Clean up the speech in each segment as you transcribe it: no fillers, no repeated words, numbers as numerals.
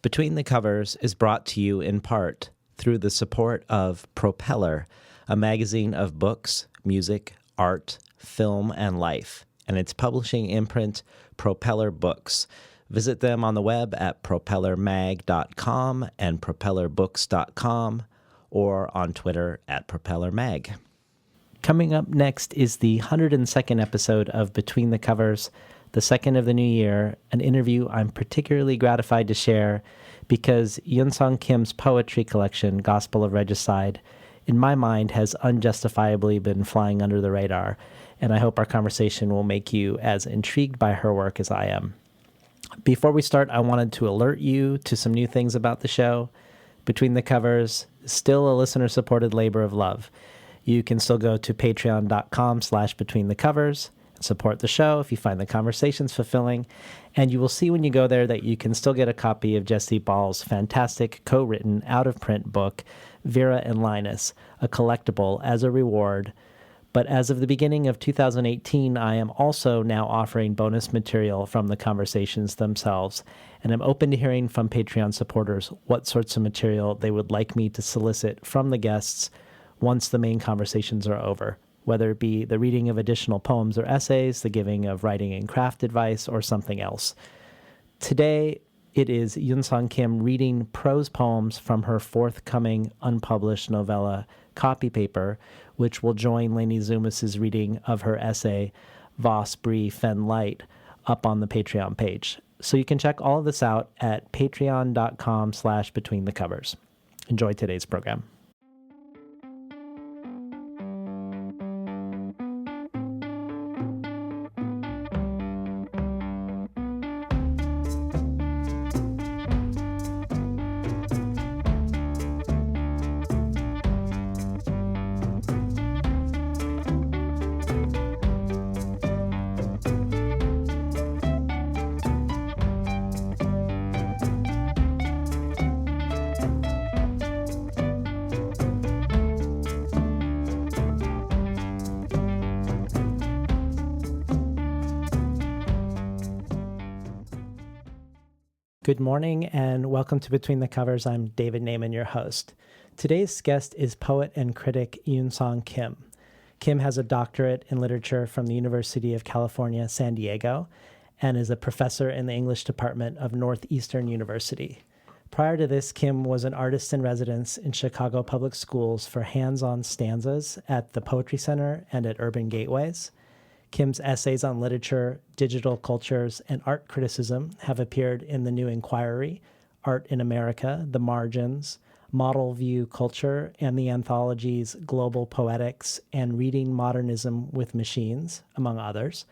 Between the Covers is brought to you in part through the support of Propeller, a magazine of books, music, art, film, and life, and its publishing imprint, Propeller Books. Visit them on the web at propellermag.com and propellerbooks.com or on Twitter at propellermag. Coming up next is the 102nd episode of Between the Covers, the second of the new year, an interview I'm particularly gratified to share because Eunsong Kim's poetry collection, Gospel of Regicide, in my mind has unjustifiably been flying under the radar, and I hope our conversation will make you as intrigued by her work as I am. Before we start, I wanted to alert you to some new things about the show. Between the Covers is still a listener-supported labor of love. You can still go to patreon.com/betweenthecovers and support the show if you find the conversations fulfilling. And you will see when you go there that you can still get a copy of Jesse Ball's fantastic co-written out-of-print book, Vera and Linus, a collectible as a reward. But as of the beginning of 2018, I am also now offering bonus material from the conversations themselves, and I'm open to hearing from Patreon supporters what sorts of material they would like me to solicit from the guests once the main conversations are over, whether it be the reading of additional poems or essays, the giving of writing and craft advice, or something else. Today, it is Eunsong Kim reading prose poems from her forthcoming unpublished novella, Copy Paper, which will join Lainey Zumas's reading of her essay, Vos Brie Fen Light, up on the Patreon page. So you can check all of this out at patreon.com/betweenthecovers. Enjoy today's program. Good morning and welcome to Between the Covers. I'm David Naiman, your host. Today's guest is poet and critic Eunsong Kim. Kim has a doctorate in literature from the University of California, San Diego, and is a professor in the English department of Northeastern University. Prior to this, Kim was an artist in residence in Chicago Public Schools for hands-on stanzas at the Poetry Center and at Urban Gateways. Kim's essays on literature, digital cultures, and art criticism have appeared in The New Inquiry, Art in America, The Margins, Model View Culture, and the anthologies Global Poetics and Reading Modernism with Machines, among others.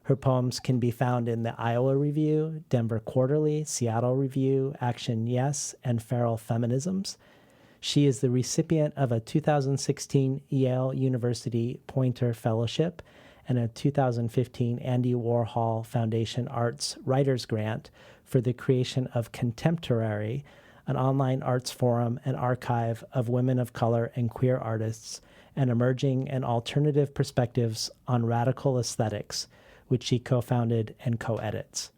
Her poems can be found in the Iowa Review, Denver Quarterly, Seattle Review, Action Yes, and Feral Feminisms. She is the recipient of a 2016 Yale University Poynter Fellowship and a 2015 Andy Warhol Foundation Arts Writers Grant for the creation of Contemporary, an online arts forum and archive of women of color and queer artists and emerging and alternative perspectives on radical aesthetics, which she co-founded and co-edits.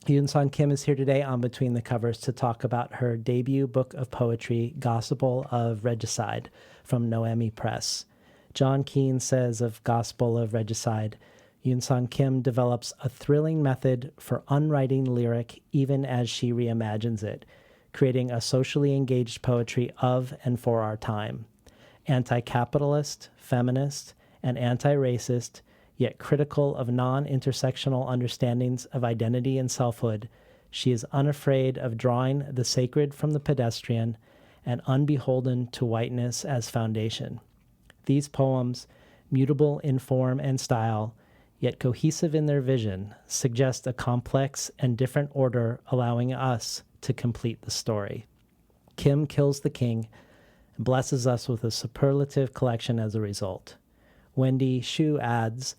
Eunsong Kim is here today on Between the Covers to talk about her debut book of poetry, Gospel of Regicide, from Noemi Press. John Keene says of Gospel of Regicide, Eunsong Kim develops a thrilling method for unwriting lyric even as she reimagines it, creating a socially engaged poetry of and for our time. Anticapitalist, feminist, and anti-racist, yet critical of non-intersectional understandings of identity and selfhood, she is unafraid of drawing the sacred from the pedestrian and unbeholden to whiteness as foundation. These poems, mutable in form and style, yet cohesive in their vision, suggest a complex and different order allowing us to complete the story. Kim kills the king and blesses us with a superlative collection as a result. Wendy Xu adds,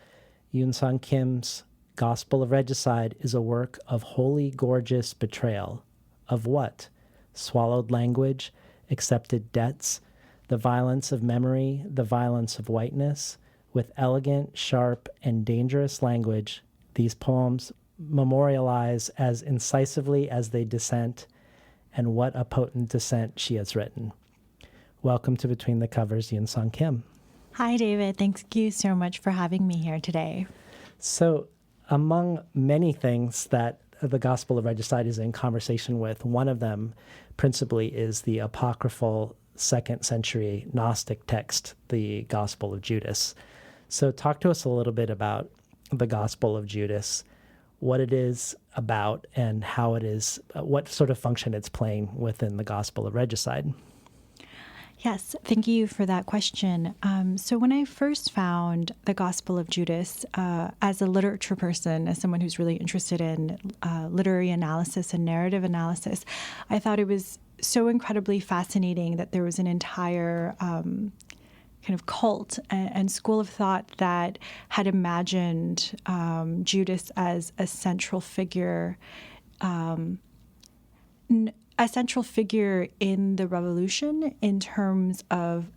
Eunsong Kim's Gospel of Regicide is a work of wholly gorgeous betrayal. Of what? Swallowed language, accepted debts, the violence of memory, the violence of whiteness. With elegant, sharp, and dangerous language, these poems memorialize as incisively as they dissent and what a potent dissent she has written. Welcome to Between the Covers, Eunsong Kim. Hi, David. Thank you so much for having me here today. So, among many things that the Gospel of Regicide is in conversation with, one of them principally is the apocryphal 2nd century Gnostic text, the Gospel of Judas. So talk to us a little bit about the Gospel of Judas, what it is about, and how it is, what sort of function it's playing within the Gospel of Regicide. Yes, thank you for that question. So when I first found the Gospel of Judas, as a literature person, as someone who's really interested in literary analysis and narrative analysis, I thought it was so incredibly fascinating that there was an entire kind of cult and school of thought that had imagined Judas as a central figure, a central figure in the revolution in terms of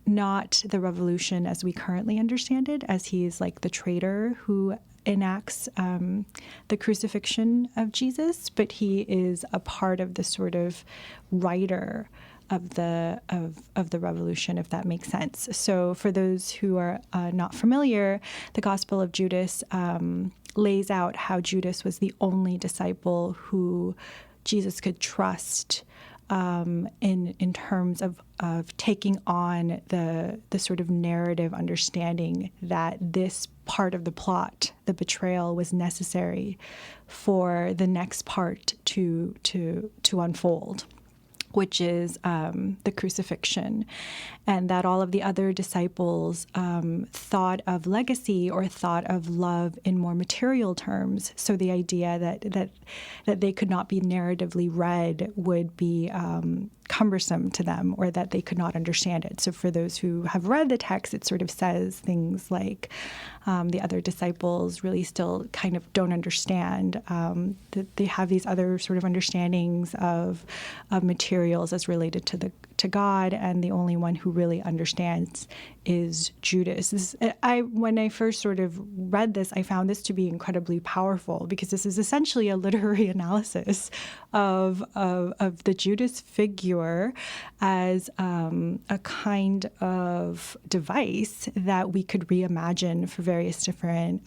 not the revolution as we currently understand it, as he is like the traitor who enacts the crucifixion of Jesus, but he is a part of the sort of writer of the revolution, if that makes sense. So for those who are not familiar, the Gospel of Judas lays out how Judas was the only disciple who Jesus could trust in terms of taking on the sort of narrative understanding that this part of the plot, the betrayal, was necessary for the next part to unfold, which is the crucifixion, and that all of the other disciples thought of legacy or thought of love in more material terms. So the idea that they could not be narratively read would be cumbersome to them, or that they could not understand it. So for those who have read the text, it sort of says things like the other disciples really still kind of don't understand, that they have these other sort of understandings of materials as related to God, and the only one who really understands is Judas. When I first sort of read this, I found this to be incredibly powerful, because this is essentially a literary analysis of the Judas figure as a kind of device that we could reimagine for various different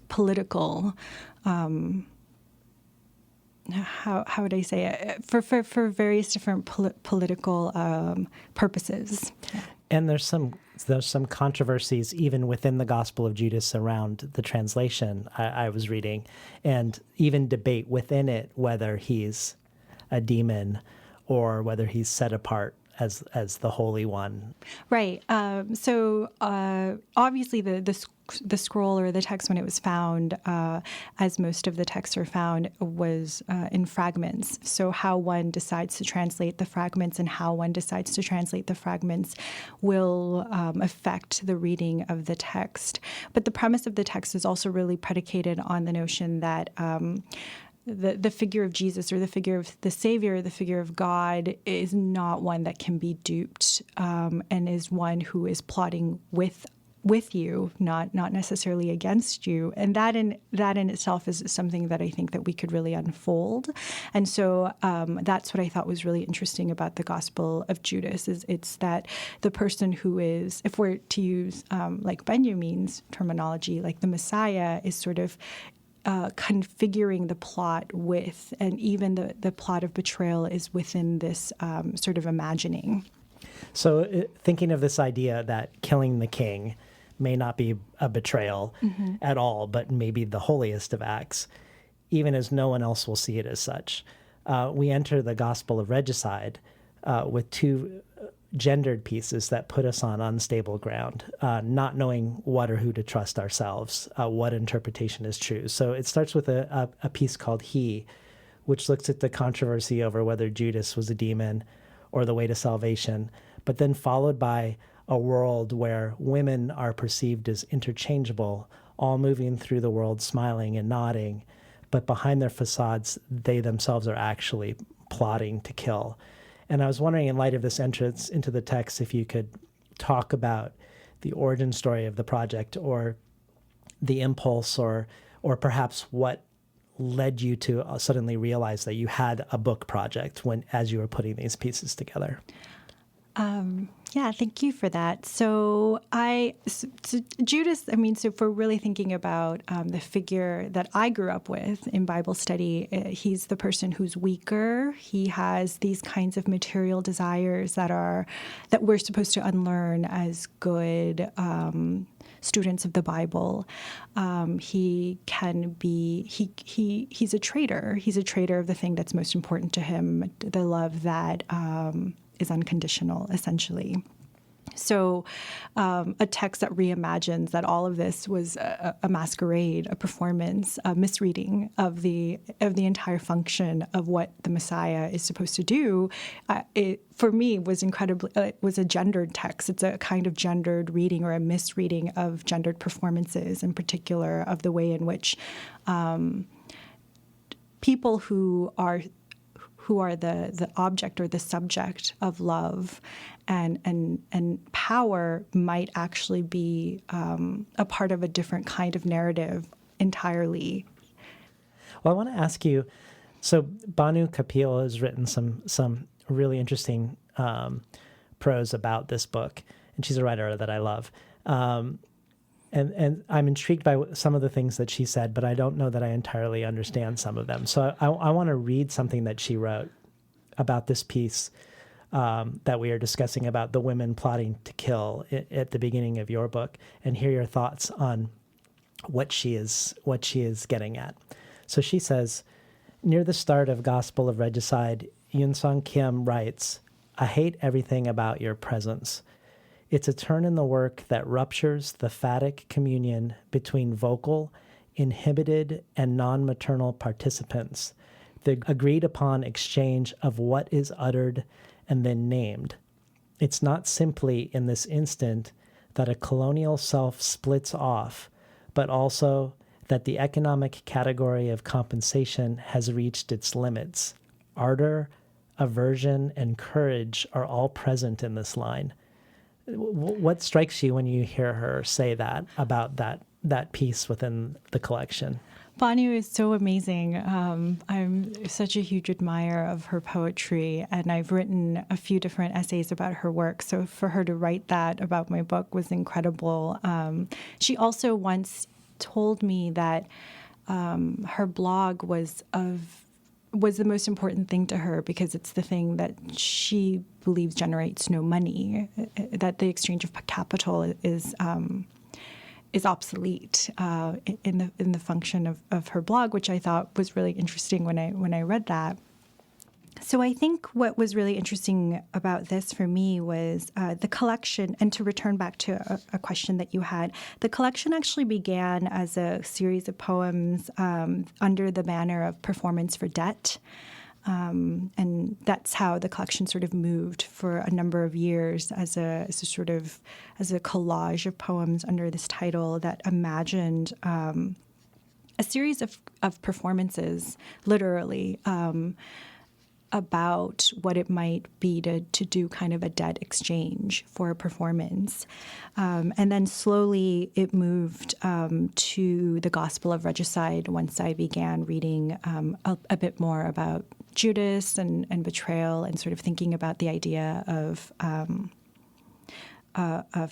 political how would I say it? For various different political purposes. And there's some controversies even within the Gospel of Judas around the translation I was reading, and even debate within it whether he's a demon or whether he's set apart as the Holy One. Right. So obviously the scroll or the text, when it was found, as most of the texts are found, was in fragments. So how one decides to translate the fragments and how one decides to translate the fragments will affect the reading of the text. But the premise of the text is also really predicated on the notion that the figure of Jesus, or the figure of the Savior, the figure of God, is not one that can be duped, and is one who is plotting with you, not necessarily against you. And that in itself is something that I think that we could really unfold. And so that's what I thought was really interesting about the Gospel of Judas, is it's that the person who is, if we're to use like Benjamin's terminology, like the Messiah is sort of configuring the plot with, and even the plot of betrayal is within this sort of imagining. So thinking of this idea that killing the king may not be a betrayal at all, but maybe the holiest of acts, even as no one else will see it as such. We enter the Gospel of Regicide with two gendered pieces that put us on unstable ground, not knowing what or who to trust ourselves, what interpretation is true. So it starts with a piece called He, which looks at the controversy over whether Judas was a demon or the way to salvation, but then followed by a world where women are perceived as interchangeable, all moving through the world smiling and nodding, but behind their facades, they themselves are actually plotting to kill. And I was wondering, in light of this entrance into the text, if you could talk about the origin story of the project, or the impulse, or perhaps what led you to suddenly realize that you had a book project as you were putting these pieces together? Yeah, thank you for that. So Judas, so if we're really thinking about the figure that I grew up with in Bible study, he's the person who's weaker. He has these kinds of material desires that we're supposed to unlearn as good students of the Bible. He's a traitor. He's a traitor of the thing that's most important to him, the love that is unconditional, essentially. So a text that reimagines that all of this was a masquerade, a performance, a misreading of the entire function of what the Messiah is supposed to do, it, for me, was was a gendered text. It's a kind of gendered reading or a misreading of gendered performances, in particular of the way in which people who are the object or the subject of love and power might actually be a part of a different kind of narrative entirely. Well, I want to ask you, so Banu Kapil has written some really interesting prose about this book, and she's a writer that I love. And I'm intrigued by some of the things that she said, but I don't know that I entirely understand some of them. So I want to read something that she wrote about this piece that we are discussing about the women plotting to kill at the beginning of your book, and hear your thoughts on what she is getting at. So she says, near the start of Gospel of Regicide, Eunsong Kim writes, "I hate everything about your presence. It's a turn in the work that ruptures the phatic communion between vocal, inhibited, and non-maternal participants, the agreed-upon exchange of what is uttered and then named. It's not simply in this instant that a colonial self splits off, but also that the economic category of compensation has reached its limits. Ardor, aversion, and courage are all present in this line." What strikes you when you hear her say that about that piece within the collection? Banu is so amazing. I'm such a huge admirer of her poetry, and I've written a few different essays about her work. So for her to write that about my book was incredible. She also once told me that her blog was the most important thing to her because it's the thing that she believes generates no money, that the exchange of capital is obsolete in the function of her blog, which I thought was really interesting when I read that. So I think what was really interesting about this for me was the collection, and to return back to a question that you had, the collection actually began as a series of poems under the banner of Performance for Debt. And that's how the collection sort of moved for a number of years as a collage of poems under this title that imagined a series of performances, literally, about what it might be to do kind of a debt exchange for a performance. And then slowly it moved to the Gospel of Regicide once I began reading a bit more about Judas and betrayal and sort of thinking about the idea of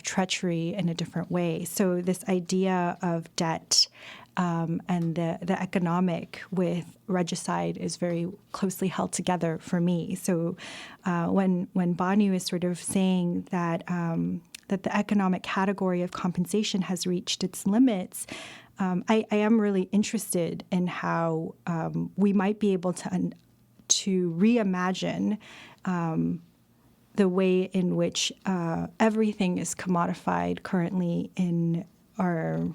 treachery in a different way. So this idea of debt and the economic with regicide is very closely held together for me. So when Banu is sort of saying that the economic category of compensation has reached its limits, I am really interested in how we might be able to reimagine the way in which everything is commodified currently in our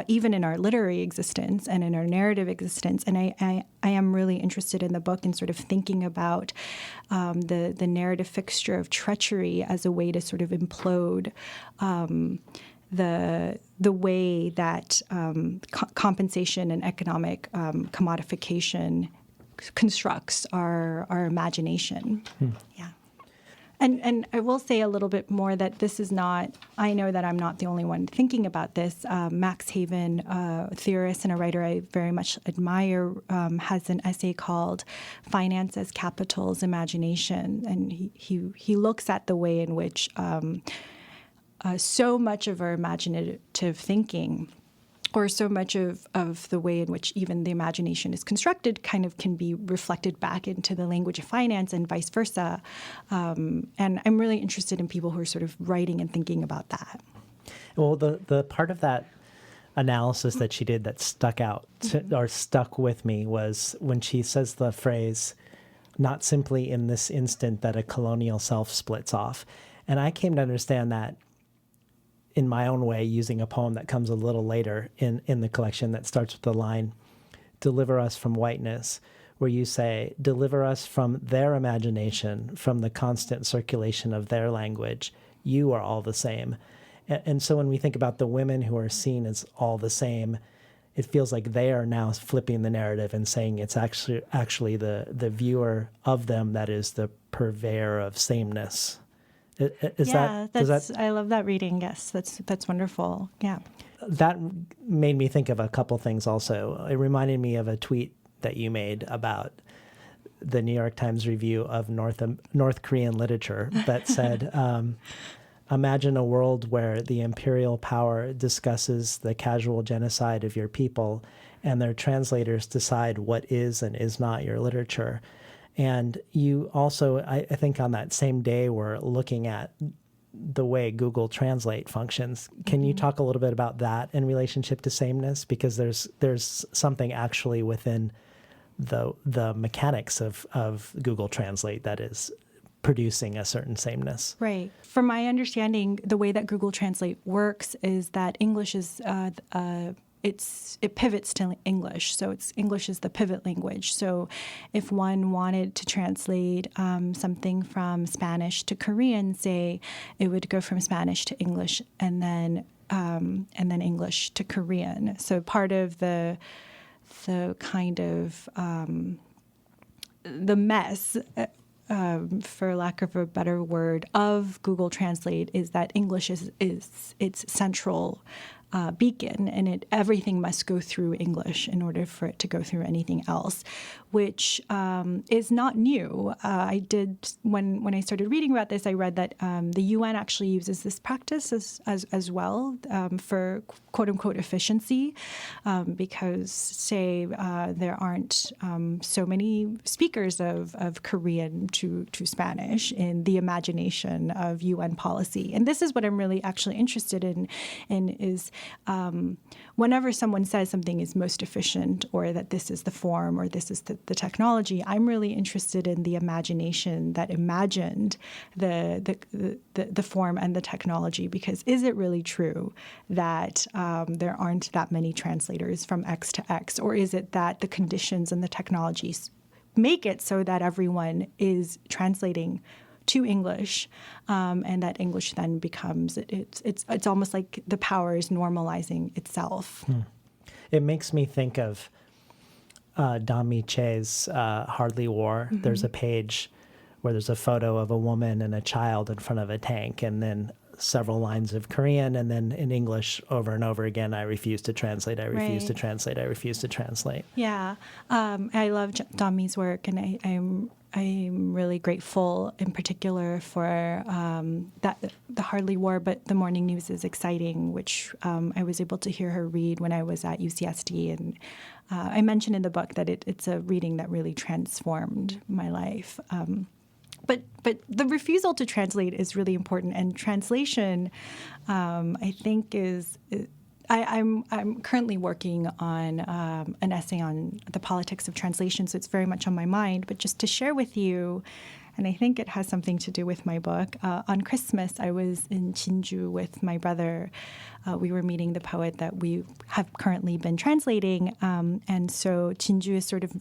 even in our literary existence and in our narrative existence. And I am really interested in the book in sort of thinking about the narrative fixture of treachery as a way to sort of implode the way that compensation and economic commodification constructs our imagination. Yeah. And I will say a little bit more that this is not, I know that I'm not the only one thinking about this. Max Haven, a theorist and a writer I very much admire, has an essay called Finance as Capital's Imagination. And he looks at the way in which so much of our imaginative thinking, or so much of the way in which even the imagination is constructed, kind of can be reflected back into the language of finance and vice versa. And I'm really interested in people who are sort of writing and thinking about that. Well, the part of that analysis that she did that stuck out or stuck with me was when she says the phrase, not simply in this instant that a colonial self splits off. And I came to understand that in my own way, using a poem that comes a little later in the collection that starts with the line, "Deliver us from whiteness," where you say, "Deliver us from their imagination, from the constant circulation of their language. You are all the same." And so when we think about the women who are seen as all the same, it feels like they are now flipping the narrative and saying it's actually the viewer of them that is the purveyor of sameness. I love that reading. Yes, that's wonderful. Yeah. That made me think of a couple things also. It reminded me of a tweet that you made about the New York Times review of North Korean literature that said, imagine a world where the imperial power discusses the casual genocide of your people and their translators decide what is and is not your literature. And you also, I think on that same day, were looking at the way Google Translate functions. Can you talk a little bit about that in relationship to sameness? Because there's something actually within the mechanics of Google Translate that is producing a certain sameness. Right. From my understanding, the way that Google Translate works is that English is it pivots to English. So English is the pivot language. So if one wanted to translate something from Spanish to Korean, say, it would go from Spanish to English and then English to Korean. So part of the kind of the mess, for lack of a better word, of Google Translate is that English is its central beacon, and everything must go through English in order for it to go through anything else, which is not new. I did when I started reading about this, I read that the UN actually uses this practice as well for quote unquote efficiency, because say there aren't so many speakers of Korean to Spanish in the imagination of UN policy, and this is what I'm really actually interested in is. Whenever someone says something is most efficient, or that this is the form, or this is the technology, I'm really interested in the imagination that imagined the form and the technology. Because is it really true that there aren't that many translators from X to X, or is it that the conditions and the technologies make it so that everyone is translating to English, and that English then becomes it's almost like the power is normalizing itself. It makes me think of Don Miche's Hardly War. Mm-hmm. There's a page where there's a photo of a woman and a child in front of a tank, and then several lines of Korean, and then in English over and over again, I refuse to translate, I refuse to translate, I refuse to translate. Yeah. I love Don Mi's work, and I'm really grateful in particular for that the Hardly War, but the Morning News is Exciting, which I was able to hear her read when I was at UCSD. And I mentioned in the book that it's a reading that really transformed my life. But the refusal to translate is really important, and translation, I think, is. I'm currently working on an essay on the politics of translation, so it's very much on my mind. But just to share with you, and I think it has something to do with my book, on Christmas I was in Jinju with my brother. We were meeting the poet that we have currently been translating, and so Jinju is sort of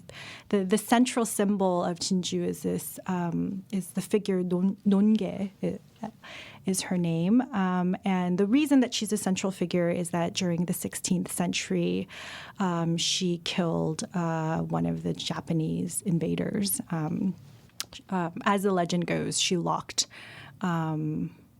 the central symbol of Jinju is this is the figure Nonge. Is her name. And the reason that she's a central figure is that during the 16th century, she killed one of the Japanese invaders. as the legend goes, she locked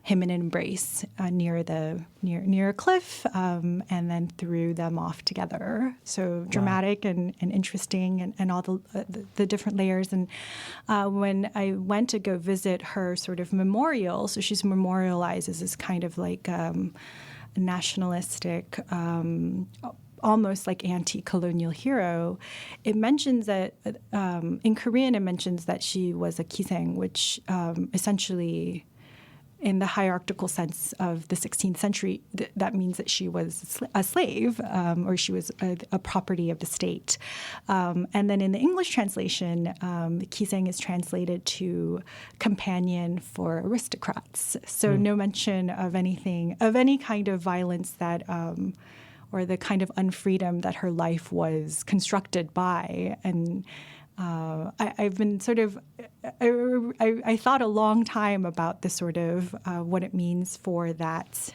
him in an embrace near a cliff, and then threw them off together. So dramatic and interesting, and all the different layers. And when I went to go visit her sort of memorial, so she's memorialized as this kind of like nationalistic, almost like anti-colonial hero. It mentions that in Korean, it mentions that she was a kiseng, which essentially, in the hierarchical sense of the 16th century, that means that she was a slave, or she was a property of the state. And then in the English translation, kiseng is translated to companion for aristocrats. So no mention of anything, of any kind of violence that, or the kind of unfreedom that her life was constructed by. And I've been sort of, I thought a long time about the sort of what it means for that,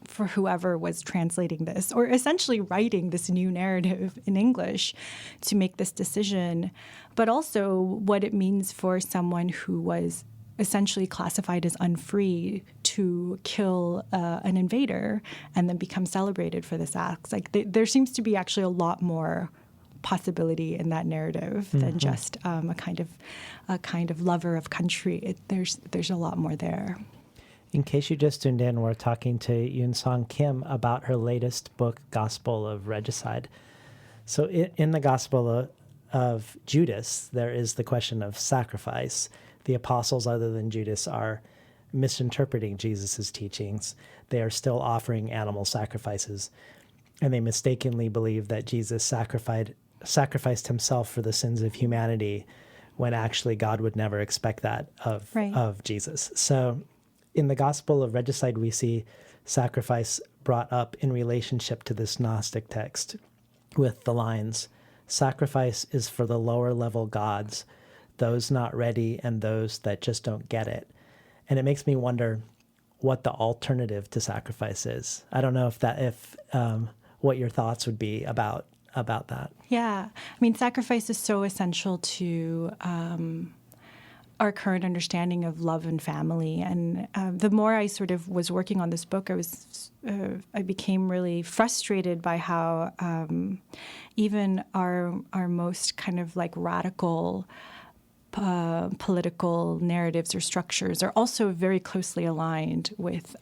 for whoever was translating this, or essentially writing this new narrative in English to make this decision, but also what it means for someone who was essentially classified as unfree to kill an invader and then become celebrated for this act. Like there seems to be actually a lot more possibility in that narrative than just a kind of lover of country. There's a lot more there. In case you just tuned in, we're talking to Eunsong Kim about her latest book, Gospel of Regicide. So in the Gospel of Judas, there is the question of sacrifice. The apostles, other than Judas, are misinterpreting Jesus' teachings. They are still offering animal sacrifices, and they mistakenly believe that Jesus sacrificed himself for the sins of humanity, when actually God would never expect that of Jesus. So in the Gospel of Regicide, we see sacrifice brought up in relationship to this Gnostic text with the lines, "Sacrifice is for the lower level gods, those not ready and those that just don't get it." And it makes me wonder what the alternative to sacrifice is. I don't know if what your thoughts would be about that. Yeah. I mean, sacrifice is so essential to our current understanding of love and family. And the more I sort of was working on this book, I became really frustrated by how even our most kind of like radical political narratives or structures are also very closely aligned with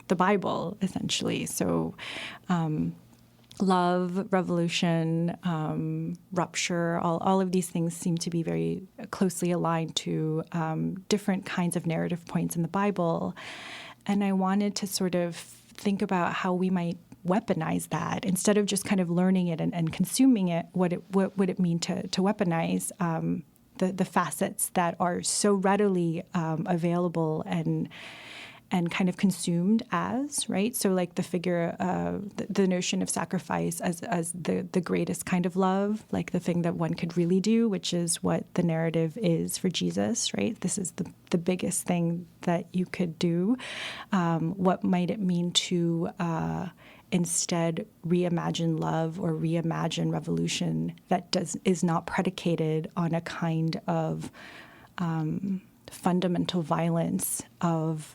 the Bible, essentially. So love, revolution, rupture, all of these things seem to be very closely aligned to different kinds of narrative points in the Bible. And I wanted to sort of think about how we might weaponize that instead of just kind of learning it and consuming it. What would it mean to weaponize the facets that are so readily available and kind of consumed as, right? So like the figure, the notion of sacrifice as the greatest kind of love, like the thing that one could really do, which is what the narrative is for Jesus, right? This is the biggest thing that you could do. What might it mean to instead reimagine love or reimagine revolution that is not predicated on a kind of fundamental violence of,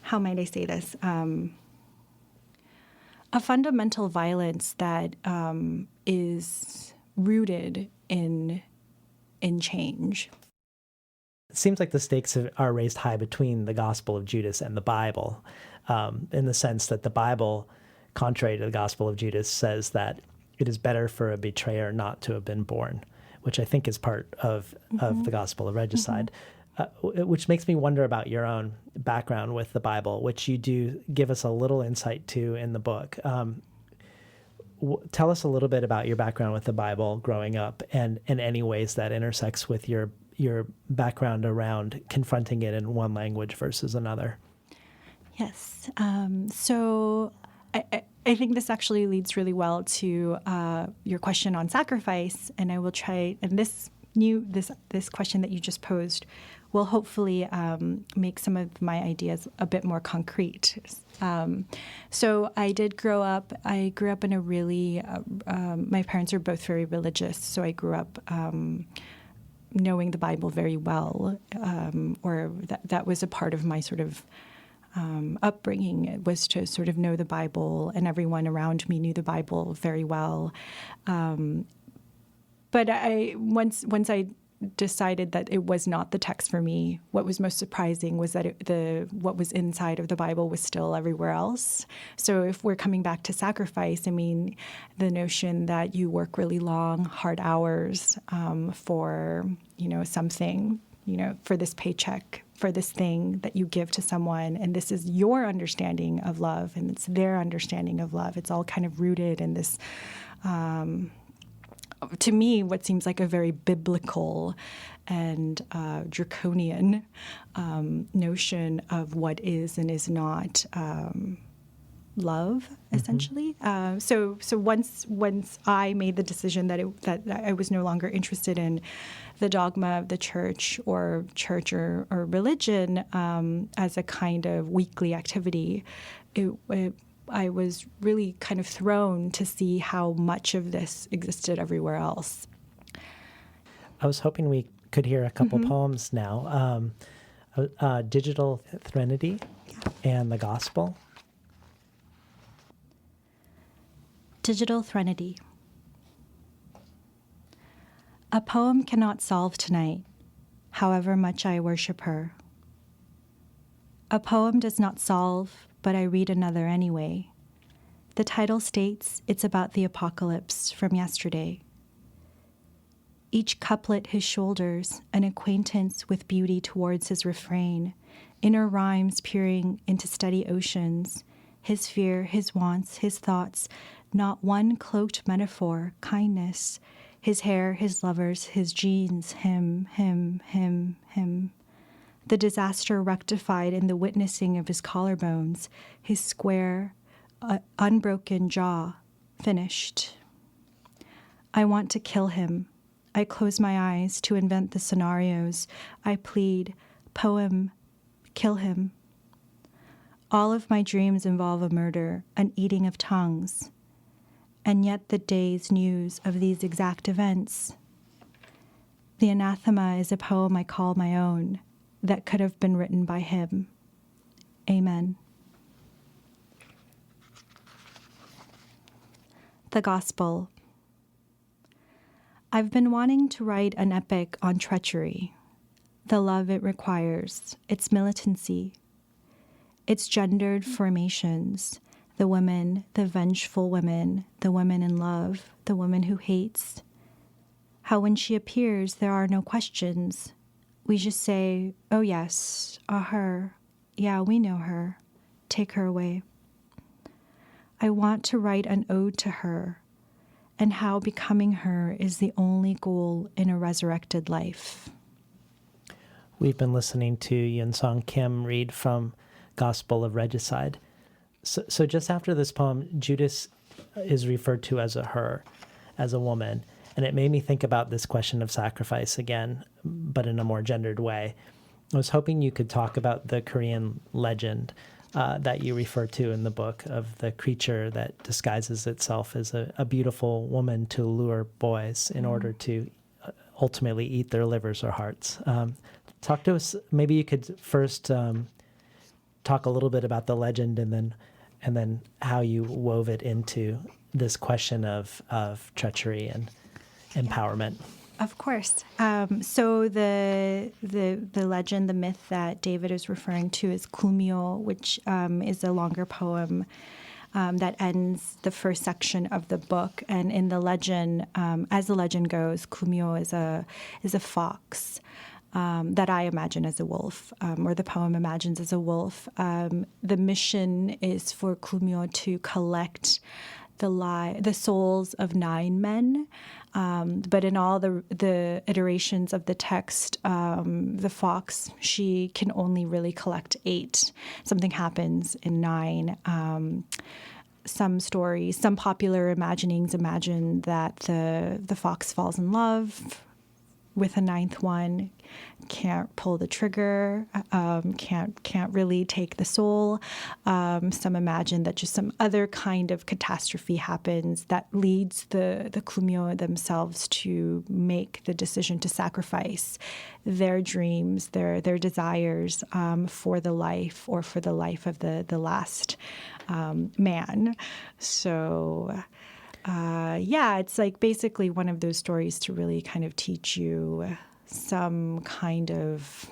how might I say this? A fundamental violence that is rooted in change. It seems like the stakes are raised high between the Gospel of Judas and the Bible, in the sense that the Bible, contrary to the Gospel of Judas, says that it is better for a betrayer not to have been born, which I think is part of the Gospel of Regicide, which makes me wonder about your own background with the Bible, which you do give us a little insight to in the book. Tell us a little bit about your background with the Bible growing up, and in any ways that intersects with your background around confronting it in one language versus another. Yes. So I think this actually leads really well to your question on sacrifice, and I will try. And this question that you just posed will hopefully make some of my ideas a bit more concrete. So I grew up in a really, my parents are both very religious, so I grew up knowing the Bible very well, or that was a part of my sort of upbringing. It was to sort of know the Bible, and everyone around me knew the Bible very well. But once I decided that it was not the text for me, what was most surprising was that what was inside of the Bible was still everywhere else. So if we're coming back to sacrifice, I mean, the notion that you work really long, hard hours for, something, for this paycheck, for this thing that you give to someone, and this is your understanding of love, and it's their understanding of love. It's all kind of rooted in this, to me, what seems like a very biblical and draconian notion of what is and is not love, essentially. So once I made the decision that I was no longer interested in the dogma of the church or religion as a kind of weekly activity, I was really kind of thrown to see how much of this existed everywhere else. I was hoping we could hear a couple poems now. Digital Threnody and the Gospel. Digital Threnody. A poem cannot solve tonight, however much I worship her. A poem does not solve, but I read another anyway. The title states it's about the apocalypse from yesterday. Each couplet his shoulders, an acquaintance with beauty towards his refrain, inner rhymes peering into steady oceans, his fear, his wants, his thoughts, not one cloaked metaphor, kindness, his hair, his lovers, his genes, him. The disaster rectified in the witnessing of his collarbones, his square, unbroken jaw, finished. I want to kill him. I close my eyes to invent the scenarios. I plead, poem, kill him. All of my dreams involve a murder, an eating of tongues. And yet the day's news of these exact events. The anathema is a poem I call my own, that could have been written by him. Amen. The Gospel. I've been wanting to write an epic on treachery, the love it requires, its militancy, its gendered formations, the women, the vengeful women, the women in love, the woman who hates. How when she appears, there are no questions. We just say, oh yes, her. Yeah, we know her. Take her away. I want to write an ode to her, and how becoming her is the only goal in a resurrected life. We've been listening to Eunsong Kim read from Gospel of Regicide. So just after this poem, Judas is referred to as a her, as a woman. And it made me think about this question of sacrifice again, but in a more gendered way. I was hoping you could talk about the Korean legend that you refer to in the book of the creature that disguises itself as a beautiful woman to lure boys in order to ultimately eat their livers or hearts. Talk to us. Maybe you could first talk a little bit about the legend and then how you wove it into this question of treachery and empowerment. Of course. So the legend, the myth that David is referring to is Kumyo, which is a longer poem that ends the first section of the book. And in the legend, as the legend goes, Kumyo is a fox that I imagine as a wolf, or the poem imagines as a wolf. The mission is for Kumyo to collect the souls of 9 men. But in all the iterations of the text, the fox, she can only really collect 8. Something happens in 9. Some stories, some popular imaginings imagine that the fox falls in love with a ninth one, can't pull the trigger, can't really take the soul. Some imagine that just some other kind of catastrophe happens that leads the Kumyo themselves to make the decision to sacrifice their dreams, their desires for the life or for the life of the last man. So it's like basically one of those stories to really kind of teach you some kind of.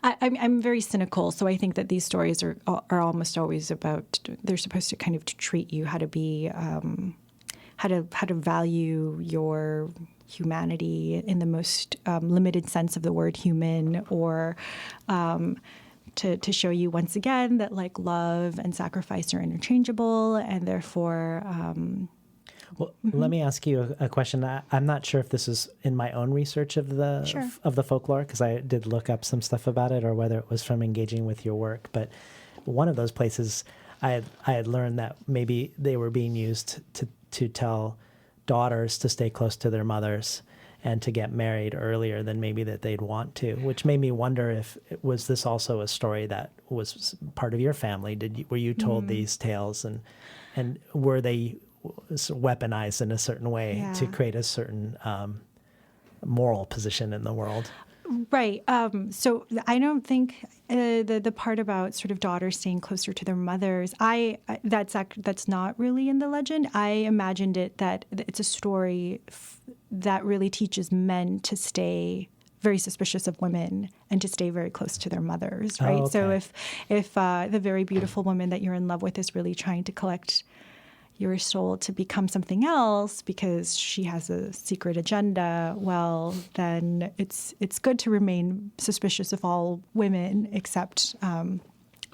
I'm very cynical, so I think that these stories are almost always about. They're supposed to kind of treat you how to be, how to value your humanity in the most limited sense of the word human, or to show you once again that like love and sacrifice are interchangeable, and therefore. Let me ask you a question. I'm not sure if this is in my own research of the folklore, because I did look up some stuff about it, or whether it was from engaging with your work. But one of those places, I had learned that maybe they were being used to tell daughters to stay close to their mothers and to get married earlier than maybe that they'd want to, which made me wonder if was this also a story that was part of your family? Were you told these tales, and were they weaponized in a certain way to create a certain moral position in the world? Right. So I don't think the part about sort of daughters staying closer to their mothers, that's not really in the legend. I imagined it that it's a story that really teaches men to stay very suspicious of women and to stay very close to their mothers, right? Oh, okay. So if the very beautiful woman that you're in love with is really trying to collect your soul to become something else because she has a secret agenda, well, then it's good to remain suspicious of all women except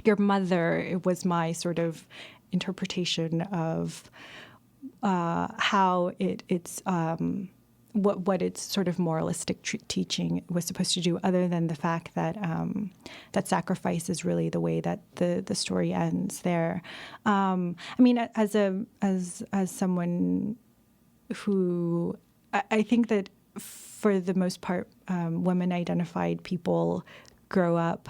your mother. It was my sort of interpretation of how it's what its sort of moralistic teaching was supposed to do, other than the fact that that sacrifice is really the way that the story ends there. I mean, as someone who I think that for the most part, women-identified people grow up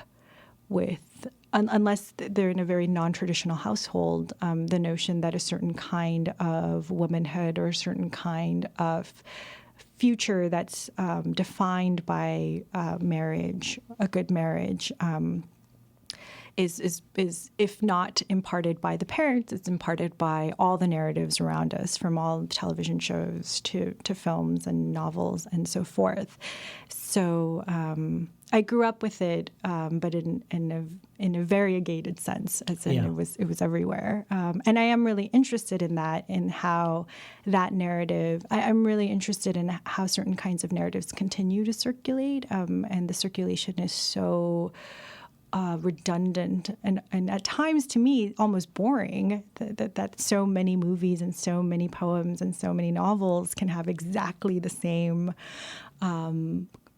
with, unless they're in a very non-traditional household, the notion that a certain kind of womanhood or a certain kind of future that's defined by marriage, a good marriage, is if not imparted by the parents, it's imparted by all the narratives around us, from all television shows to films and novels and so forth. So I grew up with it, but in a variegated sense, as in it was everywhere. And I am really interested in that, in how that narrative. I'm really interested in how certain kinds of narratives continue to circulate, and the circulation is so redundant and at times, to me, almost boring. That so many movies and so many poems and so many novels can have exactly the same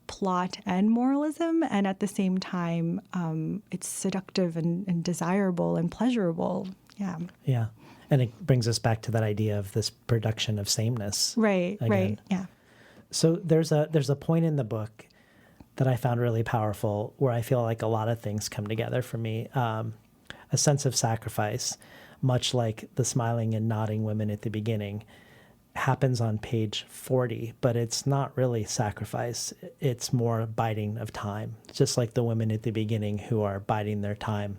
plot and moralism, and at the same time, it's seductive and desirable and pleasurable. Yeah. Yeah. And it brings us back to that idea of this production of sameness. Right, again. right, yeah. So there's a point in the book that I found really powerful where I feel like a lot of things come together for me. A sense of sacrifice, much like the smiling and nodding women at the beginning, happens on page 40, but it's not really sacrifice. It's more biding of time. Just like the women at the beginning who are biding their time.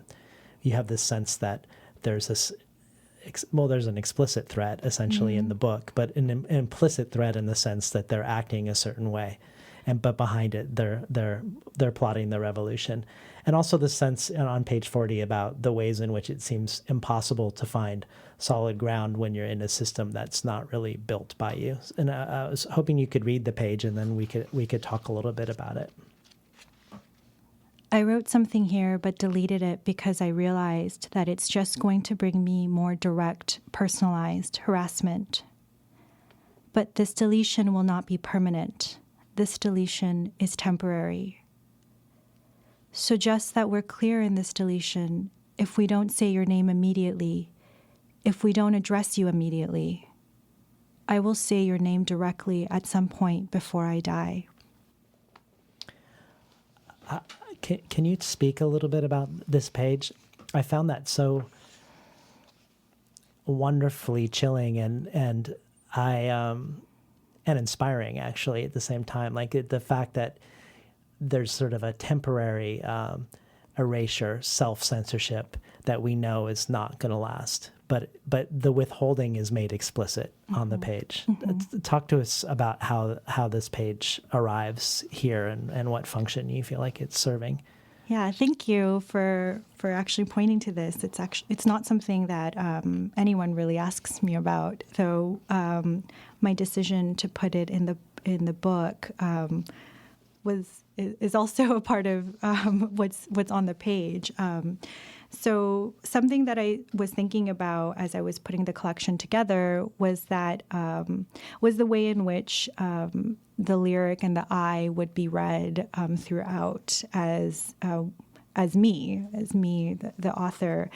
You have this sense that there's an explicit threat essentially in the book, but an implicit threat in the sense that they're acting a certain way. But behind it, they're plotting the revolution. And also the sense on page 40 about the ways in which it seems impossible to find solid ground when you're in a system that's not really built by you. And I was hoping you could read the page, and then we could talk a little bit about it. I wrote something here but deleted it because I realized that it's just going to bring me more direct, personalized harassment. But this deletion will not be permanent. This deletion is temporary. So just that we're clear in this deletion, if we don't say your name immediately, if we don't address you immediately, I will say your name directly at some point before I die. Can you speak a little bit about this page? I found that so wonderfully chilling and inspiring, actually, at the same time. Like the fact that there's sort of a temporary erasure, self-censorship that we know is not going to last, but the withholding is made explicit on the page. Talk to us about how this page arrives here and what function you feel like it's serving. Yeah, thank you for actually pointing to this. It's not something that anyone really asks me about, though. My decision to put it in the book is also a part of what's on the page. So something that I was thinking about as I was putting the collection together was that was the way in which the lyric and the I would be read throughout as me, the author,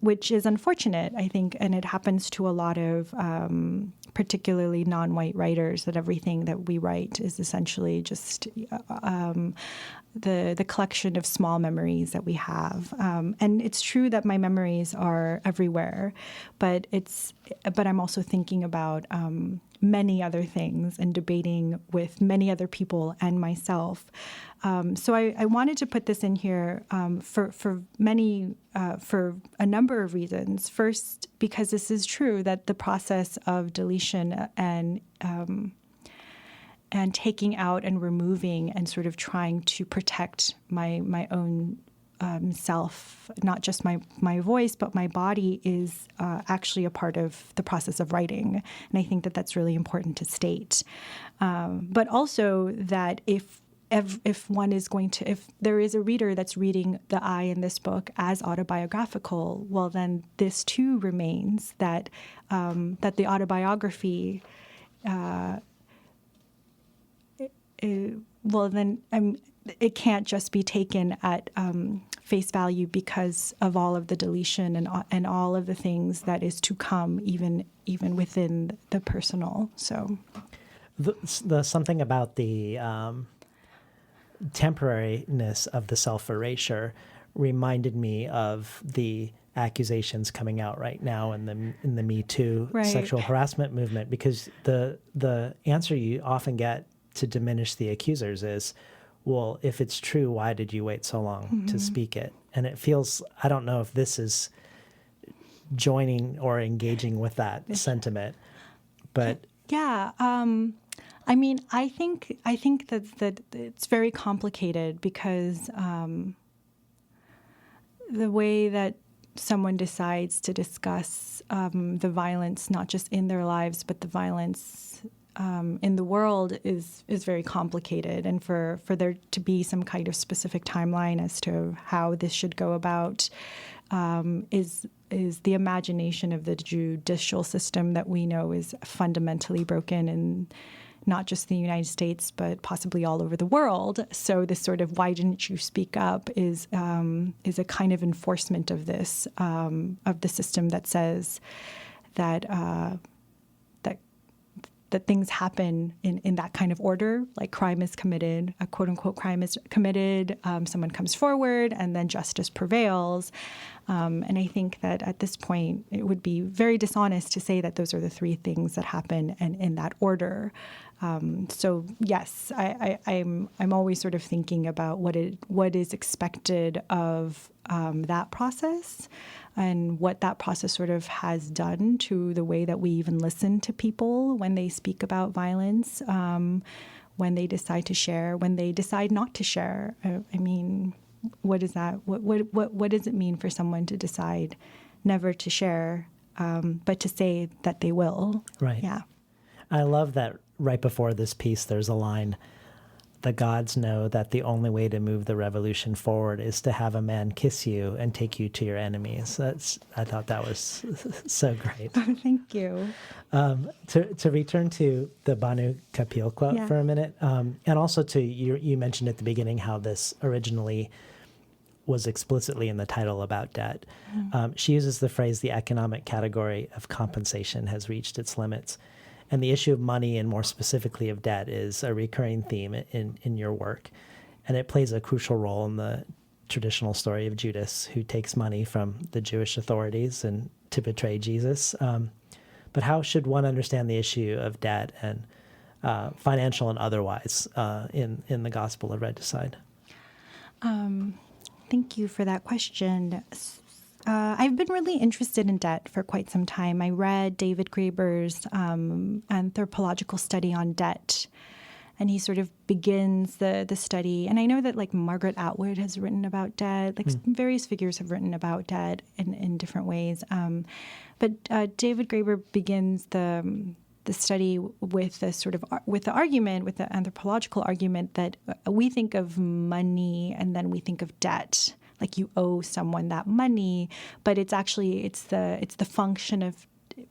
which is unfortunate, I think, and it happens to a lot of particularly non-white writers, that everything that we write is essentially just the collection of small memories that we have. And it's true that my memories are everywhere, but I'm also thinking about many other things and debating with many other people and myself. So I wanted to put this in here for a number of reasons. First, because this is true that the process of deletion and taking out and removing and sort of trying to protect my own self, not just my voice, but my body, is actually a part of the process of writing. And I think that that's really important to state. But also that if there is a reader that's reading the I in this book as autobiographical, well, then this too remains, that the autobiography, it can't just be taken at face value because of all of the deletion and all of the things that is to come, even within the personal. So, the something about the temporariness of the self-erasure reminded me of the accusations coming out right now in the Me Too sexual harassment movement, because the answer you often get to diminish the accusers is, well, if it's true, why did you wait so long to speak it? And it feels, I don't know if this is joining or engaging with that sentiment, but yeah. I mean, I think that it's very complicated because the way that someone decides to discuss the violence, not just in their lives, but the violence in the world is very complicated. And for there to be some kind of specific timeline as to how this should go about is the imagination of the judicial system that we know is fundamentally broken in not just the United States, but possibly all over the world. So this sort of "why didn't you speak up" is a kind of enforcement of this, of the system that says that that things happen in that kind of order, like crime is committed, a quote-unquote crime is committed, someone comes forward, and then justice prevails. And I think that at this point, it would be very dishonest to say that those are the three things that happen and in that order. So yes, I'm always sort of thinking about what is expected of that process, and what that process sort of has done to the way that we even listen to people when they speak about violence, when they decide to share, when they decide not to share. I mean, what is that? What does it mean for someone to decide never to share, but to say that they will? Right. Yeah. I love that right before this piece, there's a line, "The gods know that the only way to move the revolution forward is to have a man kiss you and take you to your enemies." I thought that was so great. Thank you. To return to the Banu Kapil quote for a minute, and also to you mentioned at the beginning how this originally was explicitly in the title about debt. She uses the phrase, "the economic category of compensation has reached its limits." And the issue of money, and more specifically of debt, is a recurring theme in your work. And it plays a crucial role in the traditional story of Judas, who takes money from the Jewish authorities and to betray Jesus. But how should one understand the issue of debt and financial and otherwise in the Gospel of Regicide? Thank you for that question. I've been really interested in debt for quite some time. I read David Graeber's anthropological study on debt, and he sort of begins the study. And I know that like Margaret Atwood has written about debt, like various figures have written about debt in different ways. But David Graeber begins the study with the sort of with the anthropological argument that we think of money and then we think of debt, like you owe someone that money, but it's the function of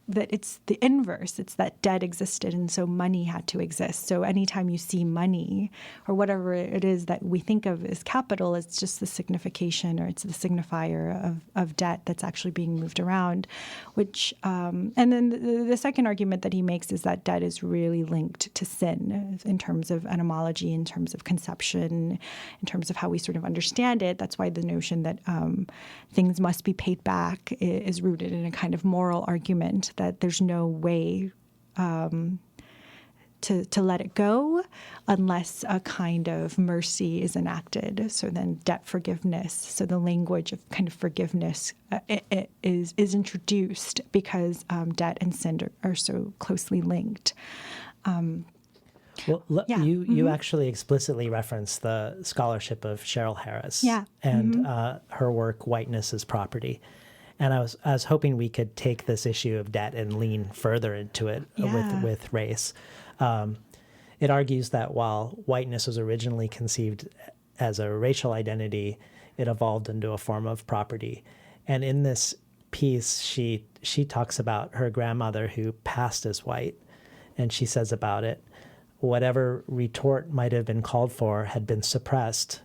that. It's the inverse. It's that debt existed and so money had to exist. So anytime you see money or whatever it is that we think of as capital, it's just the signification or it's the signifier of debt that's actually being moved around, which and then the second argument that he makes is that debt is really linked to sin in terms of etymology, in terms of conception, in terms of how we sort of understand it. That's why the notion that things must be paid back is rooted in a kind of moral argument that there's no way to let it go unless a kind of mercy is enacted. So then debt forgiveness, so the language of kind of forgiveness is introduced because debt and sin are so closely linked. You actually explicitly reference the scholarship of Cheryl Harris and her work, Whiteness as Property. And I was hoping we could take this issue of debt and lean further into it with race. It argues that while whiteness was originally conceived as a racial identity, it evolved into a form of property. And in this piece, she talks about her grandmother who passed as white, and she says about it, whatever retort might have been called for had been suppressed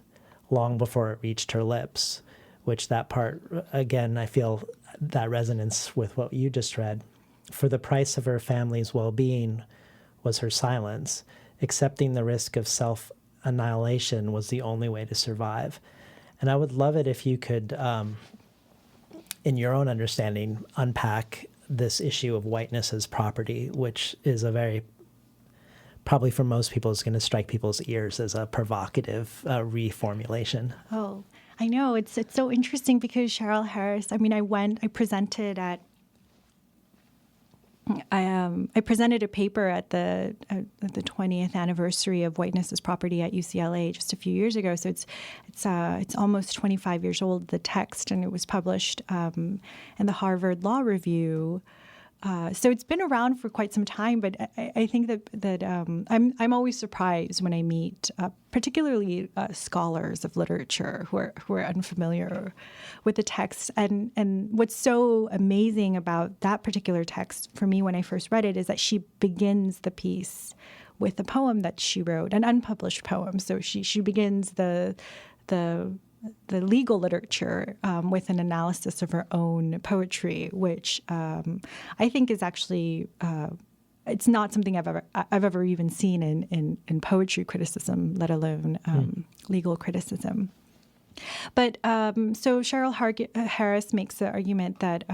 long before it reached her lips. Which that part, again, I feel that resonance with what you just read. For the price of her family's well-being was her silence. Accepting the risk of self-annihilation was the only way to survive. And I would love it if you could, in your own understanding, unpack this issue of whiteness as property, which is a very, probably for most people, is going to strike people's ears as a provocative reformulation. Oh, I know. It's so interesting because Cheryl Harris, I mean, I presented a paper at the 20th anniversary of Whiteness as Property at UCLA just a few years ago. So it's almost 25 years old, the text, and it was published in the Harvard Law Review. So it's been around for quite some time, but I think that I'm always surprised when I meet, particularly scholars of literature who are unfamiliar with the text. And what's so amazing about that particular text for me when I first read it is that she begins the piece with a poem that she wrote, an unpublished poem. So she begins the legal literature with an analysis of her own poetry, which I think is actually it's not something I've ever even seen in poetry criticism, let alone legal criticism. But so Cheryl Harris makes the argument that